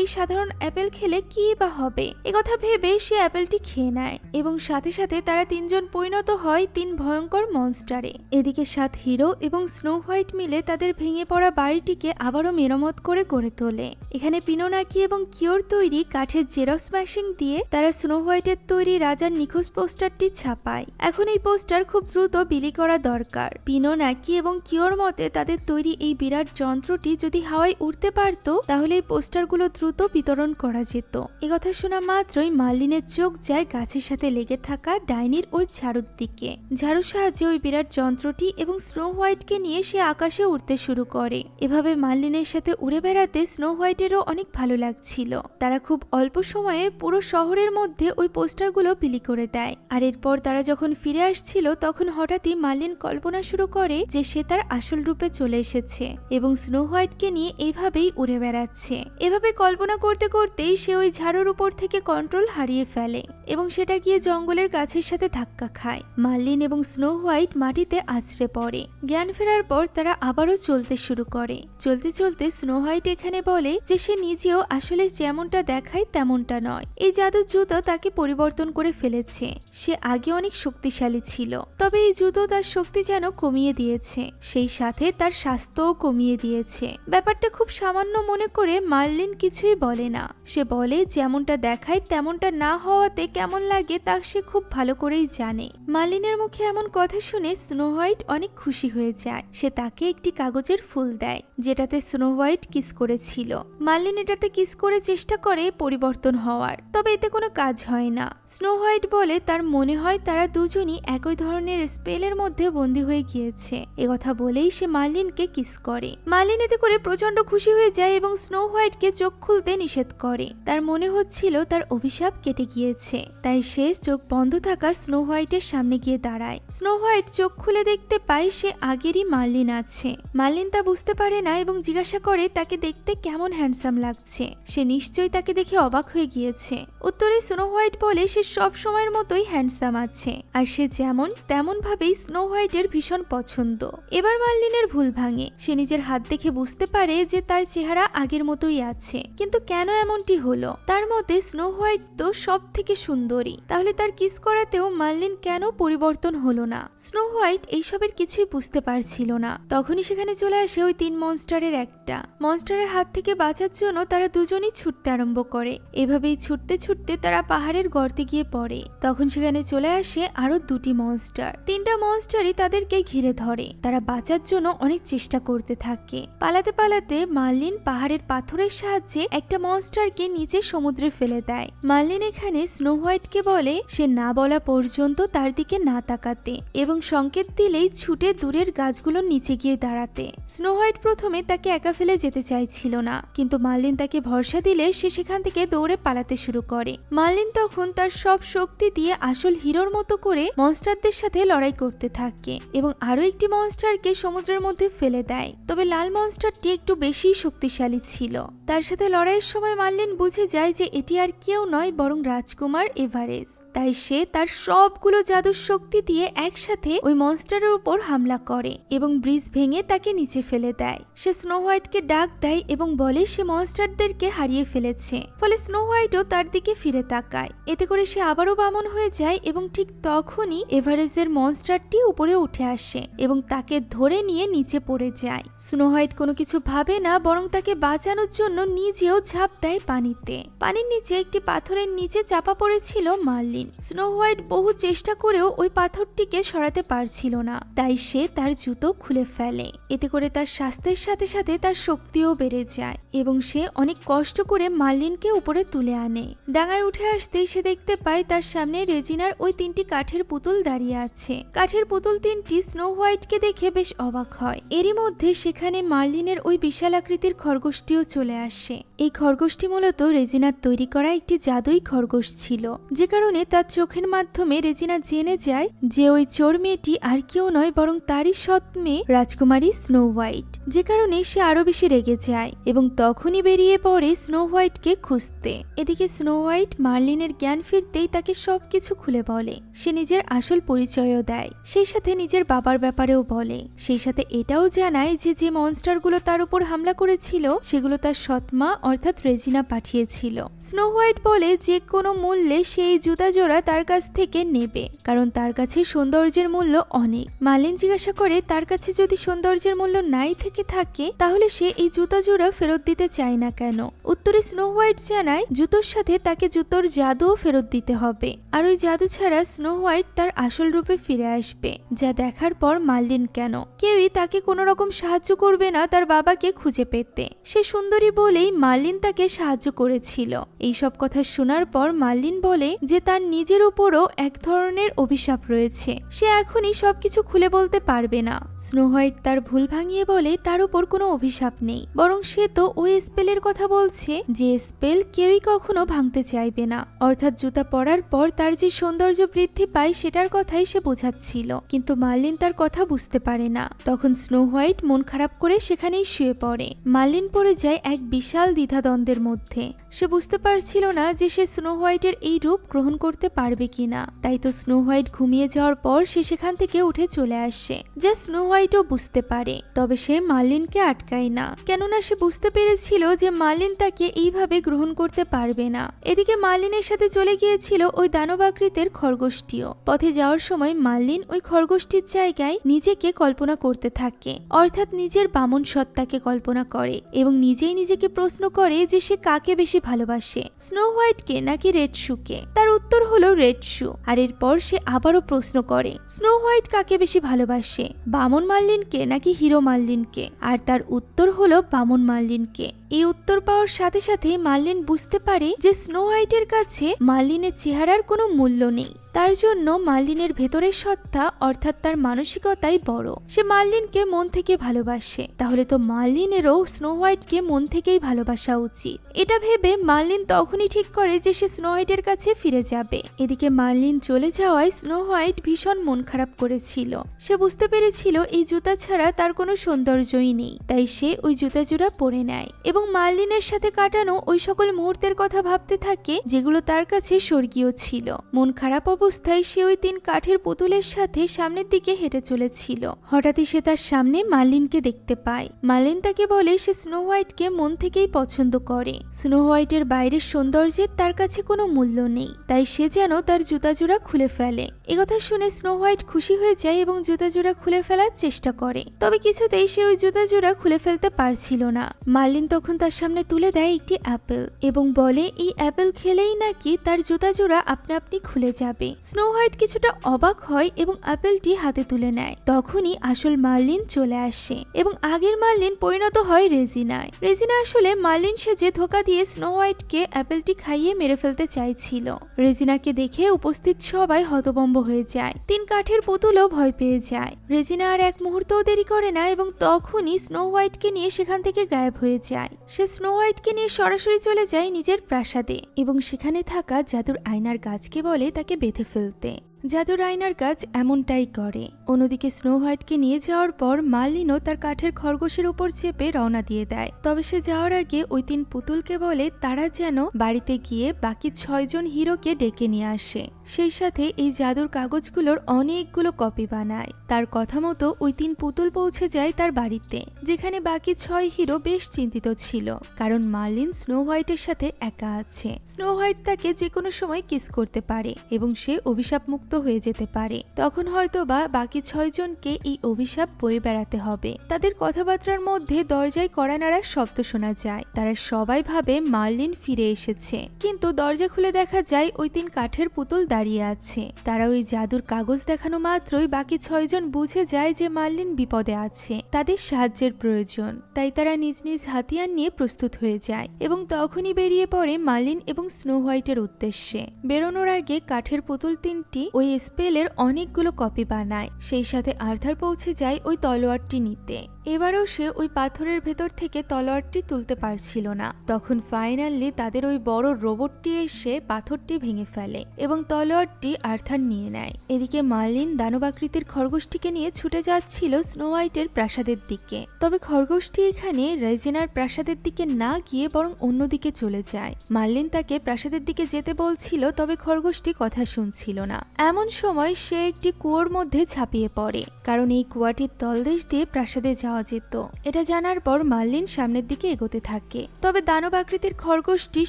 এই সাধারণ অ্যাপেল খেলে কি বা হবে, একথা ভেবে সে অ্যাপেলটি খেয়ে নেয় এবং সাথে সাথে তারা 3জন পরিণত হয় 3 ভয়ঙ্কর মনস্টারে। এদিকে 7 হিরো এবং স্নো হোয়াইট মিলে তাদের ভেঙে পড়া বাড়িটিকে আবারও মেরামত করে গড়ে তোলে। এখানে পিনোনাকি এবং কিওর তৈরি কাঠের জেরক্স মেশিন দিয়ে তারা স্নো হোয়াইটের তৈরি রাজার নিখোঁজ পোস্টারটি ছাপায়। এখন এই পোস্টার খুব দ্রুত বিলি করা দরকার। পিনোনাকি এবং কিওর মতে তাদের তৈরি এই বিরাট যন্ত্রটি যদি হাওয়ায় উড়তে পারত তাহলে এই পোস্টারগুলো দ্রুত বিতরণ করা যেত। একথা শোনা মাত্রই মার্লিনের চোখ যায় গাছের সাথে লেগে থাকা ডাইনির ওই ঝাড়ুর দিকে। ঝাড়ুর সাহায্যে ওই বিরাট যন্ত্রটি এবং স্নো হোয়াইটকে নিয়ে সে আকাশে উড়তে শুরু করে। এভাবে মার্লিনের সাথে উড়ে বেড়াতে স্নো হোয়াইটেরও অনেক ভালো লাগছিল। তারা খুব অল্প সময়ে পুরো শহরের মধ্যে ওই পোস্টারগুলো বিলি করে দেয়। আর এরপর তারা যখন ফিরে আসছিল তখন হঠাৎই মার্লিন কল্পনা শুরু করে যে সে তার আসল রূপে চলে এসেছে এবং স্নো হোয়াইটকে নিয়ে এইভাবেই উড়ে বেড়াচ্ছে। এভাবে কল্পনা করতে করতেই সে ওই ঝাড়ুর উপর থেকে কন্ট্রোল হারিয়ে ফেলে এবং সেটা গিয়ে জঙ্গলের গাছের সাথে ধাক্কা খায়। মার্লিন এবং স্নো হোয়াইট মাটিতে আছড়ে পড়ে। জ্ঞান ফেরার পর তারা আবারও চলতে শুরু করে। চলতে চলতে স্নো হোয়াইট এখানে বলে যে সে নিজেও আসলে যেমনটা দেখায় তেমনটা নয়। এই জাদুর জুতো তাকে পরিবর্তন করে ফেলেছে। সে আগে অনেক শক্তিশালী ছিল, তবে এই জুতো তার শক্তি যেন কমিয়ে দিয়েছে, সেই সাথে তার স্বাস্থ্যও কমিয়ে দিয়েছে। ব্যাপারটা খুব সামান্য মনে করে মার্লিন কিছুই বলে না। সে বলে যেমনটা দেখায় তেমনটা না হওয়াতে কেমন লাগে তা সে খুব ভালো করেই জানে। মার্লিনের মুখে এমন কথা শুনে স্নো হোয়াইট অনেক খুশি হয়ে যায়। সে তাকে একটি কাগজের ফুল দেয় যেটাতে স্নো হোয়াইট কিস করেছিল। মার্লিন এটাতে কিস করে চেষ্টা করে পরিবর্তন হওয়ার, তবে এতে কোনো কাজ হয় না। স্নো হোয়াইট বলে তার মনে হয় তারা দুজনই একই ধরনের স্পেলের মধ্যে বন্দী হয়ে গিয়েছে। একথা বলেই সে মার্লিনকে কিস করে। মার্লিন এতে করে প্রচন্ড খুশি হয়ে যায় এবং স্নো হোয়াইটকে চোখ খুলতে নিষেধ করে। তার মনে হচ্ছিল তার অভিশাপ কেটে গিয়েছে, তাই সে চোখ বন্ধ থাকা স্নো হোয়াইটের সামনে গিয়ে দাঁড়ায়। স্নো হোয়াইট চোখ খুলে দেখতে পায় সে আগেরই মার্লিন আছে। মার্লিন তা বুঝতে পারে না এবং জিজ্ঞাসা করে তাকে দেখতে কেমন হ্যান্ডসাম লাগছে। সে নিশ্চয়ই তাকে দেখে অবাক হয়ে গিয়েছে। উত্তরে স্নো হোয়াইট বলে সে সব সময়ের মতোই হ্যান্ডসাম আছে আর সে যেমন তেমন ভাবেই স্নো হোয়াইটের ভীষণ পছন্দ। এবার মার্লিনের ভুল ভাঙে। সে নিজের হাত দেখে বুঝতে পারে যে তার চেহারা আগের মতোই আছে, কিন্তু কেন এমনটি হলো? তার মতে স্নো হোয়াইট তো সব থেকে সুন্দরী, তাহলে তার কিস করাতেও মার্লিন কেন পরিবর্তন হলো না? স্নো হোয়াইট এইসবের কিছুই বুঝতে পারছিল না। তখনই সেখানে চলে আসে ওই 3 মনস্টারের একটা। মনস্টারের হাত থেকে বাঁচার জন্য তারা দুজনই ছুটতে আরম্ভ করে। এভাবেই ছুটতে ছুটতে তারা পাহাড়ের গর্তে গিয়ে পড়ে। তখন সেখানে চলে আসে আরো 2টি মনস্টার। 3টা মনস্টারই তাদেরকে ঘিরে ধরে। তারা বাঁচার জন্য অনেক চেষ্টা করতে থাকে। পালাতে পালাতে মার্লিন পাহাড়ের পাথরের সাহায্যে একটা মনস্টারকে নিচে সমুদ্রে ফেলে দেয়। মার্লিন এখানে স্নো হোয়াইটকে বলে সে না বলা পর্যন্ত তার দিকে না তাকাতে এবং সংকেত দিলেই ছুটে দূরের গাছগুলোর নিচে গিয়ে দাঁড়াতে। স্নো হোয়াইট প্রথমে তাকে একা ফেলে যেতে চাইছিল না, কিন্তু মার্লিন তাকে ভরসা দিলে সে সেখান থেকে দৌড়ে পালাতে শুরু করে। মার্লিন তখন তার সব শক্তি দিয়ে আসল হিরোর মতো করে মনস্টারদের সাথে লড়াই করতে থাকে এবং আরো একটি মনস্টারকে সমুদ্রের মধ্যে ফেলে দেয়। তবে লাল মনস্টারটি একটু বেশি শক্তিশালী ছিল। তার সাথে লড়াইয়ের সময় মার্লিন বুঝে যায় যে এটি আর কেউ নয় বরং রাজকুমার এভারেস্ট। তাই সে তার সবগুলো জাদুর শক্তি দিয়ে একসাথে ওই মনস্টারের উপর হামলা করে এবং ব্রিজ ভেঙে তাকে নিচে ফেলে দেয়। সে স্নো হোয়াইটকে ডাক দেয় এবং বলে সে মনস্টারদেরকে হারিয়ে ফেলেছে। ফলে স্নো হোয়াইটও তার দিকে ফিরে তাকায়। এতে করে সে আবারও বামন হয়ে যায় এবং ঠিক তখনই এভারেস্টের মনস্টারটি উপরে উঠে আসে এবং তাকে ধরে নিয়ে নিচে পড়ে যায়। স্নো স্নো হোয়াইট কোনো কিছু ভাবে না, বরং তাকে বাঁচানোর জন্য নিজেও ঝাঁপ দেয় পানিতে। পানির নিচে একটি পাথরের নিচে চাপা পড়েছিল মার্লিন। স্নো হোয়াইট বহু চেষ্টা করেও ওই পাথরটিকে সরাতে পারছিল না, তাই সে তার জুতো খুলে ফেলে। এতে করে তার স্বাস্থ্যের সাথে সাথে তার শক্তিও বেড়ে যায় এবং সে অনেক কষ্ট করে মার্লিনকে উপরে তুলে আনে। ডাঙায় উঠে আসতেই সে দেখতে পায় তার সামনে রেজিনার ওই 3টি কাঠের পুতুল দাঁড়িয়ে আছে। কাঠের পুতুল 3টি স্নো হোয়াইটকে দেখে বেশ অবাক হয়। এরই মধ্যে সেখানে মার্লিনের ওই বিশাল আকৃতির খরগোশটিও চলে আসে। এই খরগোশটি মূলত রেজিনার তৈরি করা একটি জাদুই খরগোশ ছিল, যে কারণে তার চোখের মাধ্যমে রেজিনা জেনে যায় যে ওই চোর মেয়েটি আর কেউ নয় বরং তারই সৎ মেয়ে রাজকুমারী স্নো হোয়াইট, যে কারণে সে আরো বেশি রেগে যায় এবং তখনই বেরিয়ে পড়ে স্নো হোয়াইটকে খুঁজতে। এদিকে স্নো হোয়াইট মার্লিনের জ্ঞান ফিরতেই তাকে সবকিছু খুলে বলে। সে নিজের আসল পরিচয়ও দেয়, সেই সাথে নিজের বাবার ব্যাপারেও বলে। সেই সাথে এটাও জানায় যে যে মনস্টারগুলো তার উপর হামলা করেছিল সেগুলো তার সৎমা অর্থাৎ রেজিনা পাঠিয়েছিল। স্নো হোয়াইট বলে যে কোনো মূল্যে সেই জুতা জোড়া তার কাছ থেকে নেবে, কারণ তার কাছে সৌন্দর্যের মূল্য অনেক। মার্লিন জিজ্ঞাসা করে তার কাছে যদি সৌন্দর্যের মূল্য নাই থেকে থাকে তাহলে সে এই জুতা জোড়া ফেরত দিতে চায় না কেন। উত্তরে স্নো হোয়াইট জানায় জুতোর সাথে তাকে জুতোর জাদুও ফেরত দিতে হবে, আর ওই জাদু ছাড়া স্নো হোয়াইট তার আসল রূপে ফিরে আসবে। যা দেখার পর মার্লিন কেন কেউই তাকে কোনো রকম সাহায্য করবে না তার বাবাকে খুঁজে পেতে। সে সুন্দরী বলেই মার্লিন তাকে সাহায্য করেছিল। এইসব কথা শোনার পর মার্লিন বলে যে তার নিজের উপরও এক ধরনের অভিশাপ রয়েছে, সে এখনই সবকিছু খুলে বলতে পারবে না। স্নো হোয়াইট তার ভুল ভাঙিয়ে বলে তার উপর কোনো অভিশাপ নেই, বরং সে তো ওই স্পেলের কথা বলছে যে স্পেল কেউই কখনো ভাঙতে চাইবে না, অর্থাৎ জুতা পরার পর তার যে সৌন্দর্য বৃদ্ধি পায় সেটার কথাই সে বোঝাচ্ছিল। কিন্তু মার্লিন তার কথা বুঝতে পারে না। তখন স্নো হোয়াইট মন খারাপ করে সেখানেই শুয়ে পড়ে। মার্লিন পড়ে যায় এক বিশাল দ্বিধাদ্বন্দ্বের মধ্যে। সে বুঝতে পারছিল না যে সে স্নো হোয়াইটের এই রূপ গ্রহণ করতে পারবে কিনা। তাই তো স্নো হোয়াইট ঘুমিয়ে যাওয়ার পর সে সেখান থেকে উঠে চলে আসে, যা স্নো হোয়াইটও বুঝতে পারে। তবে সে মার্লিনকে আটকায় না, কেননা সে বুঝতে পেরেছিল যে মার্লিন তাকে এইভাবে গ্রহণ করতে পারবে না। এদিকে মার্লিনের সাথে চলে গিয়েছিল ওই দানবাকৃতের খরগোশটিও। পথে যাওয়ার সময় মার্লিন ওই খরগোশটির জায়গায় নিজেকে কল্পনা করতে থাকে, অর্থাৎ নিজের বামন সত্তাকে কল্পনা করে এবং নিজেই নিজেকে প্রশ্ন করে যে সে কাকে বেশি ভালোবাসে, স্নো হোয়াইটকে নাকি রেড শুকে। তার উত্তর হলো রেড শু। আর এরপর সে আবারও প্রশ্ন করে স্নো হোয়াইট কাকে বেশি ভালোবাসে, বামন মার্লিনকে নাকি হিরো মার্লিনকে। আর তার উত্তর হলো বামন মার্লিনকে। এই উত্তর পাওয়ার সাথে সাথে মার্লিন বুঝতে পারে যে স্নো হোয়াইটের কাছে মার্লিনের চেহারার কোনো মূল্য নেই, তার জন্য মার্লিনের ভেতরের সত্তা অর্থাৎ তার মানসিকতাই বড়। সে মার্লিনকে মন থেকে ভালোবাসে, তাহলে তো মার্লিনেরও স্নো হোয়াইটকে মন থেকেই ভালোবাসা উচিত। এটা ভেবে মার্লিন তখনই ঠিক করে যে সে স্নো হোয়াইটের কাছে ফিরে যাবে। এদিকে মার্লিন চলে যাওয়ায় স্নো হোয়াইট ভীষণ মন খারাপ করেছিল। সে বুঝতে পেরেছিল এই জুতা ছাড়া তার কোনো সৌন্দর্যই নেই, তাই সে ওই জুতা জোড়া পরে নেয় এবং মার্লিনের সাথে কাটানো ওই সকল মুহূর্তের কথা ভাবতে থাকে যেগুলো তার কাছে স্বর্গীয় ছিল। মন খারাপ অবস্থায় সে ওই 3 কাঠের পুতুলের সাথে সামনের দিকে হেঁটে চলেছিল। হঠাৎই সে তার সামনে মার্লিনকে দেখতে পায়। মার্লিন তাকে বলে সে স্নো হোয়াইটকে মন থেকেই পছন্দ করে। স্নো হোয়াইটের বাইরের সৌন্দর্যের তার কাছে কোনো মূল্য নেই, তাই সে যেন তার জুতা জোড়া খুলে ফেলে। একথা শুনে স্নো হোয়াইট খুশি হয়ে যায় এবং জুতা জোড়া খুলে ফেলার চেষ্টা করে, তবে কিছুতেই সে ওই জুতা জোড়া খুলে ফেলতে পারছিল না। মার্লিন তখন তার সামনে তুলে দেয় একটি অ্যাপেল এবং বলে এই অ্যাপেল খেলেই নাকি তার জুতা জোড়া আপনা আপনি খুলে যাবে। স্নো হোয়াইট কিছুটা অবাক হয় এবং অ্যাপেলটি হাতে তুলে নেয়। তখনই আসল মার্লিন চলে আসে এবং আগের মার্লিন পরিণত হয় রেজিনায়। রেজিনা আসলে মার্লিন সেজে ধোকা দিয়ে স্নো হোয়াইটকে অ্যাপেলটি খাইয়ে মেরে ফেলতে চাইছিল। রেজিনাকে দেখে উপস্থিত সবাই হতভম্ব হয়ে যায়। 3 কাঠের পুতুলও ভয় পেয়ে যায়। রেজিনা আর এক মুহূর্তও দেরি করে না এবং তখনই স্নো হোয়াইটকে নিয়ে সেখান থেকে গায়েব হয়ে যায়। সে স্নো হোয়াইটকে নিয়ে সরাসরি চলে যায় নিজের প্রাসাদে এবং সেখানে থাকা জাদুর আয়নার গাছকে বলে তাকে বেঁধে ফেলতে। জাদুর আয়নার গাছ এমনটাই করে। অন্যদিকে স্নো হোয়াইটকে নিয়ে যাওয়ার পর মার্লিনও তার কাঠের খরগোশের উপর চেপে রওনা দিয়ে দেয়। তবে সে যাওয়ার আগে ওই 3 পুতুলকে বলে তারা যেন বাড়িতে গিয়ে বাকি 6 জন হিরোকে ডেকে নিয়ে আসে। সেই সাথে এই জাদুর কাগজগুলোর অনেকগুলো কপি বানায়। তার কথা মতো ওই 3 পুতুল পৌঁছে যায় তার বাড়িতে, যেখানে বাকি 6 হিরো বেশ চিন্তিত ছিল, কারণ মার্লিন স্নো হোয়াইটের সাথে একা আছে। স্নো হোয়াইট তাকে যে কোনো সময় কিস করতে পারে এবং সে অভিশাপ মুক্ত হয়ে যেতে পারে। তখন হয়তোবা বাকি 6 জনকে এই অভিশাপ বয়ে বেড়াতে হবে। তাদের কথাবার্তার মধ্যে দরজায় কড়া নাড়ার শব্দ শোনা যায়। তারা সবাই ভাবে মার্লিন ফিরে এসেছে, কিন্তু দরজা খুলে দেখা যায় ওই 3 কাঠের পুতুল দাঁড়িয়ে আছে। তারা ওই জাদুর কাগজ দেখানো মাত্রই বাকি 6 জন বুঝে যায় যে মার্লিন বিপদে আছে, তাদের সাহায্যের প্রয়োজন। তাই তারা নিজ নিজ হাতিয়ার নিয়ে প্রস্তুত হয়ে যায় এবং তখনই বেরিয়ে পড়ে মার্লিন এবং স্নো হোয়াইটের উদ্দেশ্যে। বেরোনোর আগে কাঠের পুতুল 3টি ওই স্পেলের অনেকগুলো কপি বানায়। সেই সাথে আর্থার পৌঁছে যায় ওই তলোয়ারটি নিতে। এবারও সে ওই পাথরের ভেতর থেকে তলোয়ারটি তুলতে পারছিল না। তখন ফাইনালি তাদের ওই বড় রোবটটি এসে পাথরটি ভেঙে ফেলে এবং তলোয়ারটি আর্থার নিয়ে নেয়। এদিকে মার্লিন দানবাকৃতির খরগোশটিকে নিয়ে ছুটে যাচ্ছিল স্নো হোয়াইটের প্রাসাদের দিকে। তবে খরগোশটি এখানে রেজিনার প্রাসাদের দিকে না গিয়ে বরং অন্যদিকে চলে যায়। মার্লিন তাকে প্রাসাদের দিকে যেতে বলছিল, তবে খরগোশটি কথা শুনছিল না। এমন সময় সে একটি কুয়োর মধ্যে ঝাঁপিয়ে পড়ে, কারণ এই কুয়াটির তলদেশ দিয়ে প্রাসাদে যাওয়া যেত। এটা জানার পর মার্লিন সামনের দিকে এগোতে থাকে, তবে দানব আকৃতির খরগোশটি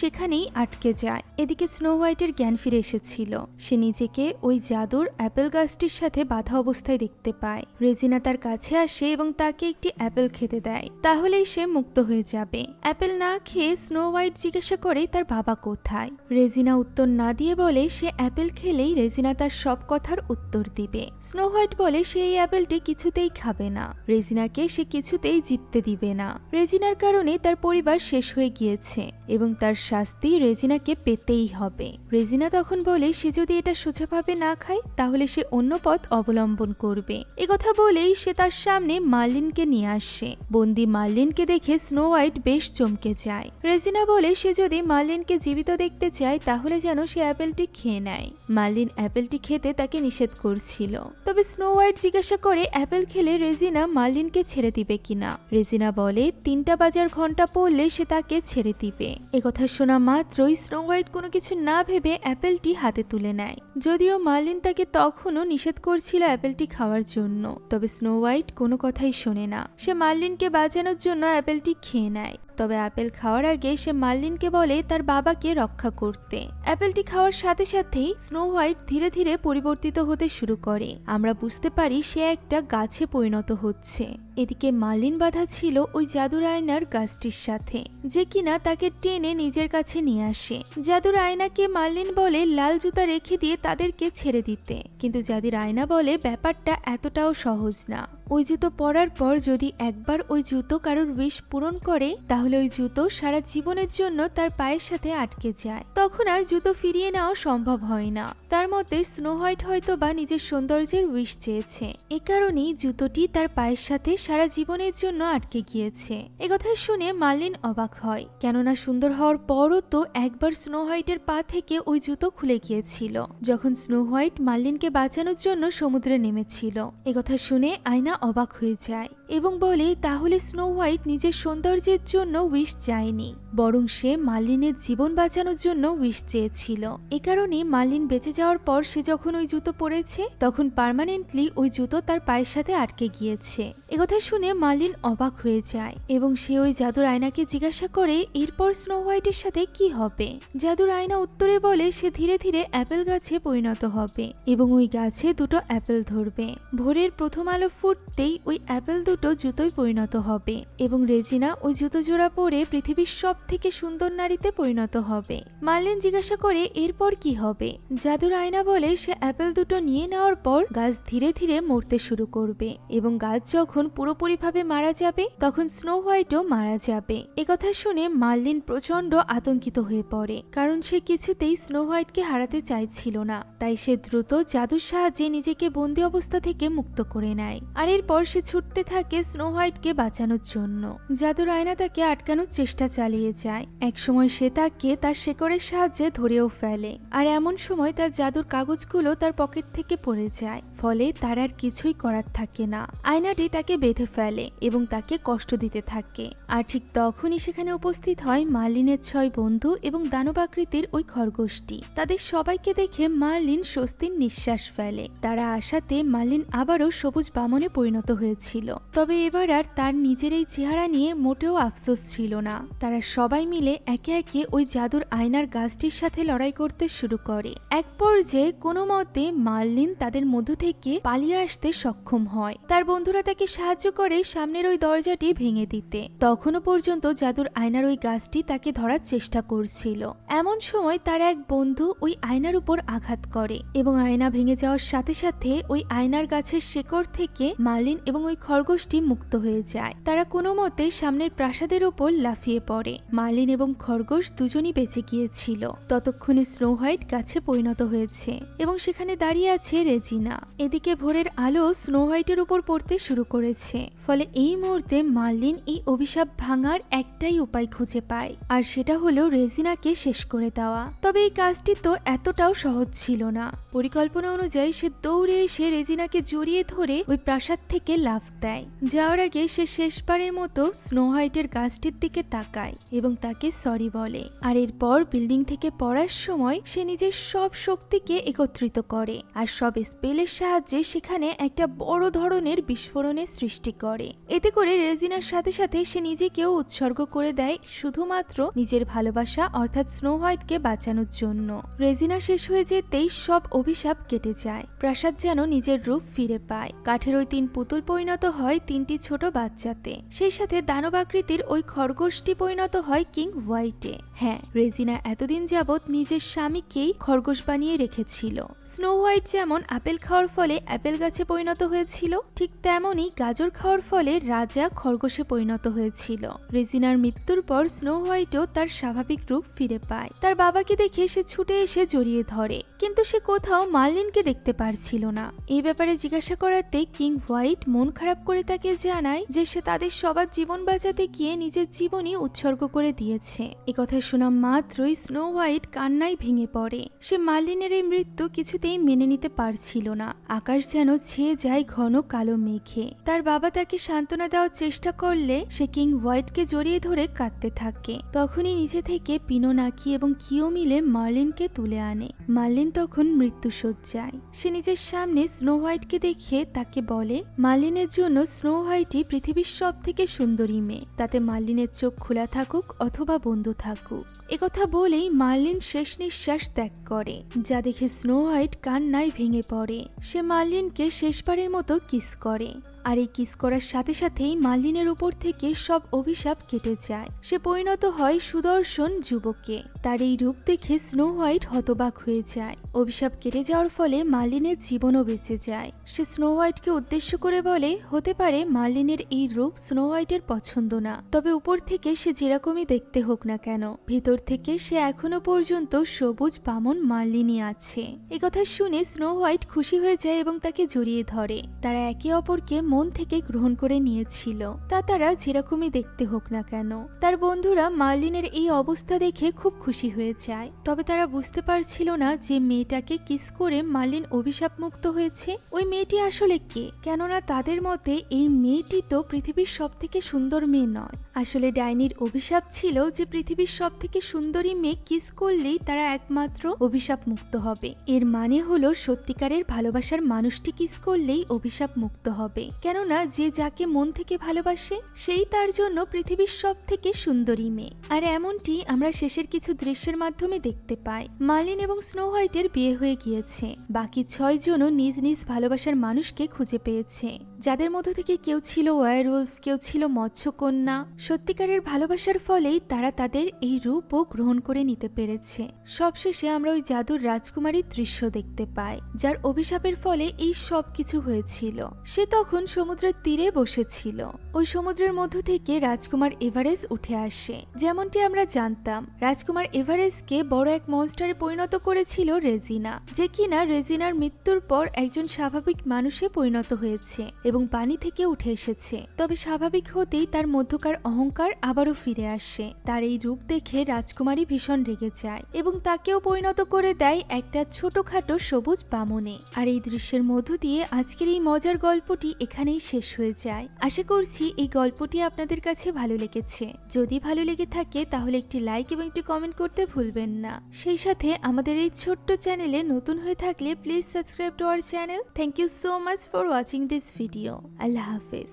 সেখানেই আটকে যায়। এদিকে স্নো হোয়াইটের জ্ঞান ফিরে এসেছিল। সে নিজেকে ওই জাদুর অ্যাপেল গাছটির সাথে বাঁধা অবস্থায় দেখতে পায়। রেজিনা তার কাছে আসে এবং তাকে একটি অ্যাপেল খেতে দেয়, তাহলেই সে মুক্ত হয়ে যাবে। অ্যাপেল না খেয়ে স্নো হোয়াইট জিজ্ঞাসা করে তার বাবা কোথায়। রেজিনা উত্তর না দিয়ে বলে সে অ্যাপেল খেলেই রেজিনা তার সব কথার উত্তর দিবে। স্নো হোয়াইট বলে সে এই অ্যাপেলটি কিছুতেই খাবে না। রেজিনাকে সে কিছুতেই জিততে দিবে না। রেজিনার কারণে তার পরিবার শেষ হয়ে গিয়েছে এবং তার শাস্তি রেজিনাকে পেতেই হবে। রেজিনা তখন বলে সে যদি এটা সোজাভাবে না খায় তাহলে সে অন্য পথ অবলম্বন করবে। একথা বলেই সে তার সামনে মার্লিনকে নিয়ে আসে। বন্দি মার্লিনকে দেখে স্নো হোয়াইট বেশ চমকে যায়। রেজিনা বলে সে যদি মার্লিনকে জীবিত দেখতে চায় তাহলে যেন সে অ্যাপেলটি খেয়ে নেয়। মার্লিন অ্যাপেলটি খেতে তাকে নিষেধ করছিল, তবে স্নো হোয়াইট জিজ্ঞাসা করে অ্যাপেল খেলে রেজিনা মার্লিনকে ছেড়ে দিবে কিনা। রেজিনা বলে 3টা বাজার ঘন্টা পড়লে সে তাকে ছেড়ে দিবে। একথা শোনা মাত্রই স্নো হোয়াইট কোনো কিছু না ভেবে অ্যাপেলটি হাতে তুলে নেয়। যদিও মার্লিন তাকে তখনও নিষেধ করছিল অ্যাপেলটি খাওয়ার জন্য, তবে স্নো হোয়াইট কোনো কথাই শোনে না। সে মার্লিনকে বাঁচানোর জন্য অ্যাপেলটি খেয়ে নেয়। তবে অ্যাপেল খাওয়ার আগে সে মার্লিনকে বলে তার বাবাকে রক্ষা করতে। অ্যাপেলটি খাওয়ার সাথে সাথেই স্নো হোয়াইট ধীরে ধীরে পরিবর্তিত হতে শুরু করে। আমরা বুঝতে পারি সে একটা গাছে পরিণত হচ্ছে। এদিকে মার্লিন বাঁধা ছিল ওই জাদুর আয়নার গাছটির সাথে, যে কিনা তাকে টেনে নিজের কাছে নিয়ে আসে। জাদুর আয়নাকে মার্লিন বলে লাল জুতা রেখে দিয়ে তাদেরকে ছেড়ে দিতে, কিন্তু জাদুর আয়না বলে ব্যাপারটা এতটাও সহজ না। ওই জুতো পরার পর যদি একবার ওই জুতো কারোর উইশ পূরণ করে তাহলে ওই জুতো সারা জীবনের জন্য তার পায়ের সাথে আটকে যায়। তখন আর জুতো ফিরিয়ে নেওয়া সম্ভব হয় না। তার মতে স্নো হোয়াইট হয়তো বা নিজের সৌন্দর্যের উইশ চেয়েছে, এ কারণেই জুতোটি তার পায়ের সাথে সারা জীবনের জন্য আটকে গিয়েছে। একথা শুনে মার্লিন অবাক হয়, কেননা সুন্দর হওয়ার পরও তো একবার স্নো হোয়াইটের পা থেকে ওই জুতো খুলে গিয়েছিল, যখন স্নো হোয়াইট মার্লিনকে বাঁচানোর জন্য সমুদ্রে নেমেছিল। একথা শুনে আয়না অবাক হয়ে যায় এবং বলে তাহলে স্নো হোয়াইট নিজের সৌন্দর্যের জন্য উইশ চায়নি, বরং সে মার্লিনের জীবন বাঁচানোর জন্য উইশ চেয়েছিল। এ কারণে মার্লিন বেঁচে যাওয়ার পর সে যখন ওই জুতো পরেছে তখন পার্মানেন্টলি ওই জুতো তার পায়ের সাথে আটকে গিয়েছে। একথা শুনে মার্লিন অবাক হয়ে যায় এবং সে ওই জাদুর আয়নাকে জিজ্ঞাসা করে এরপর স্নো হোয়াইটের সাথে কি হবে। জাদুর আয়না উত্তরে বলে সে ধীরে ধীরে অ্যাপেল গাছে পরিণত হবে এবং ওই গাছে দুটো অ্যাপেল ধরবে। ভোরের প্রথম আলো ফুটতেই ওই অ্যাপেল দুটো জুতোয় পরিণত হবে এবং রেজিনা ওই জুতো জোড়া পরে পৃথিবীর সব থেকে সুন্দর নারীতে পরিণত হবে। মার্লিন জিজ্ঞাসা করে এরপর কি হবে। জাদুর আয়না বলে সে অ্যাপেল দুটো নিয়ে নেওয়ার পর গাছ ধীরে ধীরে মরতে শুরু করবে এবং গাছ যখন পুরোপুরিভাবে মারা যাবে তখন স্নো হোয়াইটও মারা যাবে। একথা শুনে মার্লিন প্রচন্ড আতঙ্কিত হয়ে পড়ে, কারণ সে কিছুতেই স্নো হোয়াইটকে হারাতে চাইছিল না। তাই সে দ্রুত জাদুর সাহায্যে নিজেকে বন্দি অবস্থা থেকে মুক্ত করে নেয়। আর এরপর সে ছুটতে থাকে স্নো হোয়াইটকে বাঁচানোর জন্য। জাদুর আয়না তাকে আটকানোর চেষ্টা চালিয়ে যায়। একসময় সে তাকে তার শেকড়ের সাহায্যে ধরেও ফেলে, আর এমন সময় তার জাদুর কাগজগুলো তার পকেট থেকে পড়ে যায়। ফলে তার আর কিছুই করার থাকে না। আয়নাটি তাকে বেঁধে ফেলে এবং তাকে কষ্ট দিতে থাকে। আর ঠিক তখনই সেখানে উপস্থিত হয় মার্লিনের 6 বন্ধু এবং দানবাকৃতির ওই খরগোশটি। তাদের সবাইকে দেখে মার্লিন স্বস্তির নিঃশ্বাস ফেলে। তারা আশাতে মার্লিন আবারও সবুজ বামনে পরিণত হয়েছিল, তবে এবার আর তার নিজের এই চেহারা নিয়ে মোটেও আফসোস সহজ ছিল না। তারা সবাই মিলে একে একে ওই জাদুর আয়নার গাছটির সাথে লড়াই করতে শুরু করে। এক পর্যায়ে কোনো মতে মার্লিন তাদের মধ্য থেকে পালিয়ে আসতে সক্ষম হয়। তার বন্ধুরা তাকে সাহায্য করে সামনের ওই দরজাটি ভেঙে দিতে। তখনও পর্যন্ত জাদুর আয়নার ওই গাছটি তাকে ধরার চেষ্টা করছিল। এমন সময় তার এক বন্ধু ওই আয়নার উপর আঘাত করে এবং আয়না ভেঙে যাওয়ার সাথে সাথে ওই আয়নার গাছের শেকড় থেকে মার্লিন এবং ওই খরগোশটি মুক্ত হয়ে যায়। তারা কোনো মতে সামনের প্রাসাদের ওপর লাফিয়ে পড়ে। মার্লিন এবং খরগোশ দুজনই বেঁচে গিয়েছিল। ততক্ষণে স্নো হোয়াইট গাছে পরিণত হয়েছে এবং সেখানে দাঁড়িয়ে আছে রেজিনা। এদিকে ভোরের আলো স্নো হোয়াইটের উপর পড়তে শুরু করেছে। ফলে এই মুহূর্তে মার্লিন এই অভিশাপ ভাঙার একটাই উপায় খুঁজে পায়, আর সেটা হলো রেজিনাকে শেষ করে দেওয়া। তবে এই কাজটি তো এতটাও সহজ ছিল না। পরিকল্পনা অনুযায়ী সে দৌড়ে এসে রেজিনাকে জড়িয়ে ধরে ওই প্রাসাদ থেকে লাফ দেয়। যাওয়ার আগে সে শেষবারের মতো স্নো হোয়াইটের গাছটির দিকে তাকায় এবং তাকে সরি বলে। আর এরপর বিল্ডিং থেকে পড়ার সময় সে নিজের সব শক্তিকে একত্রিত করে আর সব স্পেলের সাহায্যে সেখানে একটা বড় ধরনের বিস্ফোরণের সৃষ্টি করে। এতে করে রেজিনার সাথে সাথে সে নিজেকেও উৎসর্গ করে দেয় শুধুমাত্র নিজের ভালোবাসা অর্থাৎ স্নো হোয়াইটকে বাঁচানোর জন্য। রেজিনা শেষ হয়ে যেতেই সব অভিশাপ কেটে যায়। প্রাসাদ যেন নিজের রূপ ফিরে পায়। কাঠের ওই 3 পুতুল পরিণত হয় 3টি ছোট বাচ্চাতে। সেই সাথে দানবাকৃতির ওই খরগোশটি পরিণত হয় কিং হোয়াইটে। হ্যাঁ, রেজিনা এতদিন যাবৎ নিজের স্বামীকেই খরগোশ বানিয়ে রেখেছিল। স্নো হোয়াইট যেমন আপেল খাওয়ার ফলে আপেল গাছে পরিণত হয়েছিল, ঠিক তেমনই গাজর খাওয়ার ফলে রাজা খরগোশে পরিণত হয়েছিল। রেজিনার মৃত্যুর পর স্নো হোয়াইটও তার স্বাভাবিক রূপ ফিরে পায়। তার বাবাকে দেখে সে ছুটে এসে জড়িয়ে ধরে, কিন্তু সে কোথাও মার্লিনকে দেখতে পারছিল না। এই ব্যাপারে জিজ্ঞাসা করাতে কিং হোয়াইট মন খারাপ করে তাকে জানায় যে সে তাদের সবার জীবন বাঁচাতে গিয়ে নিজের জীবনই উৎসর্গ করে দিয়েছে। এ কথা শোনা মাত্রই স্নো হোয়াইট কান্নায় ভেঙে পড়ে। সে মার্লিনের এই মৃত্যু কিছুতেই মেনে নিতে পারছিল না। আকাশ যেন ছেয়ে যায় ঘন কালো মেঘে। তার বাবা তাকে সান্ত্বনা দেওয়ার চেষ্টা করলে সে কিং হোয়াইটকে জড়িয়ে ধরে কাঁদতে থাকে। তখনই নিচে থেকে পিনোনাকি এবং কিও মিলে মার্লিনকে তুলে আনে। মার্লিন তখন মৃত্যুশয্যায়। সে নিজের সামনে স্নো হোয়াইটকে দেখে তাকে বলে মার্লিনের জন্য স্নো হোয়াইটই পৃথিবীর সব থেকে সুন্দরী মেয়ে, তাতে মার্লিনের চোখ খোলা থাকুক অথবা বন্ধ থাকুক। একথা বলেই মার্লিন শেষ নিঃশ্বাস ত্যাগ করে, যা দেখে স্নো হোয়াইট কান্নায় ভেঙে পড়ে। সে মার্লিনকে শেষবারের মতো কিস করে, আর এই কিস করার সাথে সাথেই মার্লিনের উপর থেকে সব অভিশাপ কেটে যায়। সে পরিণত হয় সুদর্শন যুবকে। তার এই রূপ দেখে স্নো হোয়াইট হতবাক হয়ে যায়। অভিশাপ কেটে যাওয়ার ফলে মার্লিনের জীবনও বেঁচে যায়। সে স্নো হোয়াইটকে উদ্দেশ্য করে বলে, হতে পারে মার্লিনের এই রূপ স্নো হোয়াইটের পছন্দ না, তবে উপর থেকে সে যেরকমই দেখতে হোক না কেন, ভেতর থেকে সে এখনো পর্যন্ত সবুজ বামন মার্লিনই আছে। একথা শুনে স্নো হোয়াইট খুশি হয়ে যায় এবং তাকে জড়িয়ে ধরে। তারা একে অপরকে মন থেকে গ্রহণ করে নিয়েছিল, তা তারা যেরকমই দেখতে হোক না কেন। তার বন্ধুরা মার্লিনের এই অবস্থা দেখে খুব খুশি হয়ে যায়। তবে তারা বুঝতে পারছিল না যে মেয়েটাকে কিস করে মার্লিন অভিশাপ মুক্ত হয়েছে ওই মেয়েটি আসলে কে। কেননা তাদের মতে এই মেয়েটি তো পৃথিবীর সব থেকে সুন্দর মেয়ে নয়। আসলে ডাইনির অভিশাপ ছিল যে পৃথিবীর সব থেকে সুন্দরী মেয়ে কিস করলেই তারা একমাত্র অভিশাপ মুক্ত হবে। এর মানে হলো সত্যিকারের ভালোবাসার মানুষটি কিস করলেই অভিশাপ মুক্ত হবে। কেননা যে যাকে মন থেকে ভালোবাসে সেই তার জন্য পৃথিবীর সব থেকে সুন্দরী মেয়ে। আর এমনটি আমরা শেষের কিছু দৃশ্যের মাধ্যমে দেখতে পাই। মার্লিন এবং স্নো হোয়াইটের বিয়ে হয়ে গিয়েছে। বাকি 6 জনও নিজ নিজ ভালোবাসার মানুষকে খুঁজে পেয়েছে, যাদের মধ্য থেকে কেউ ছিল ওয়ারউলফ, কেউ ছিল মৎস্যকন্যা। সত্যিকারের ভালোবাসার ফলেই তারা তাদের এই রূপও গ্রহণ করে নিতে পেরেছে। সবশেষে আমরা ওই জাদুর রাজকুমারীর দৃশ্য দেখতে পাই, যার অভিশাপের ফলে এই সব কিছু হয়েছিল। সে তখন সমুদ্রের তীরে বসেছিল। ওই সমুদ্রের মধ্য থেকে রাজকুমার এভারেস্ট উঠে আসে। যেমনটি আমরা জানতাম, রাজকুমার এভারেস্টকে বড় এক মনস্টারে পরিণত করেছিল রেজিনা, যে কিনা রেজিনার মৃত্যুর পর একজন স্বাভাবিক মানুষে পরিণত হয়েছে এবং পানি থেকে উঠে এসেছে। তবে স্বাভাবিক হতেই তার মধ্যকার অহংকার আবারও ফিরে আসে। তার এই রূপ দেখে রাজকুমারী ভীষণ রেগে যায় এবং তাকেও পরিণত করে দেয় একটা ছোটখাটো সবুজ বামনে। আর এই দৃশ্যের মধ্য দিয়ে আজকের এই মজার গল্পটি এখানেই শেষ হয়ে যায়। আশা করছি এই গল্পটি আপনাদের কাছে ভালো লেগেছে। যদি ভালো লেগে থাকে তাহলে একটি লাইক এবং একটি কমেন্ট করতে ভুলবেন না। সেই সাথে আমাদের এই ছোট্ট চ্যানেলে নতুন হয়ে থাকলে please subscribe to our channel. Thank you so much for watching this video. আল্লাহ হাফেজ।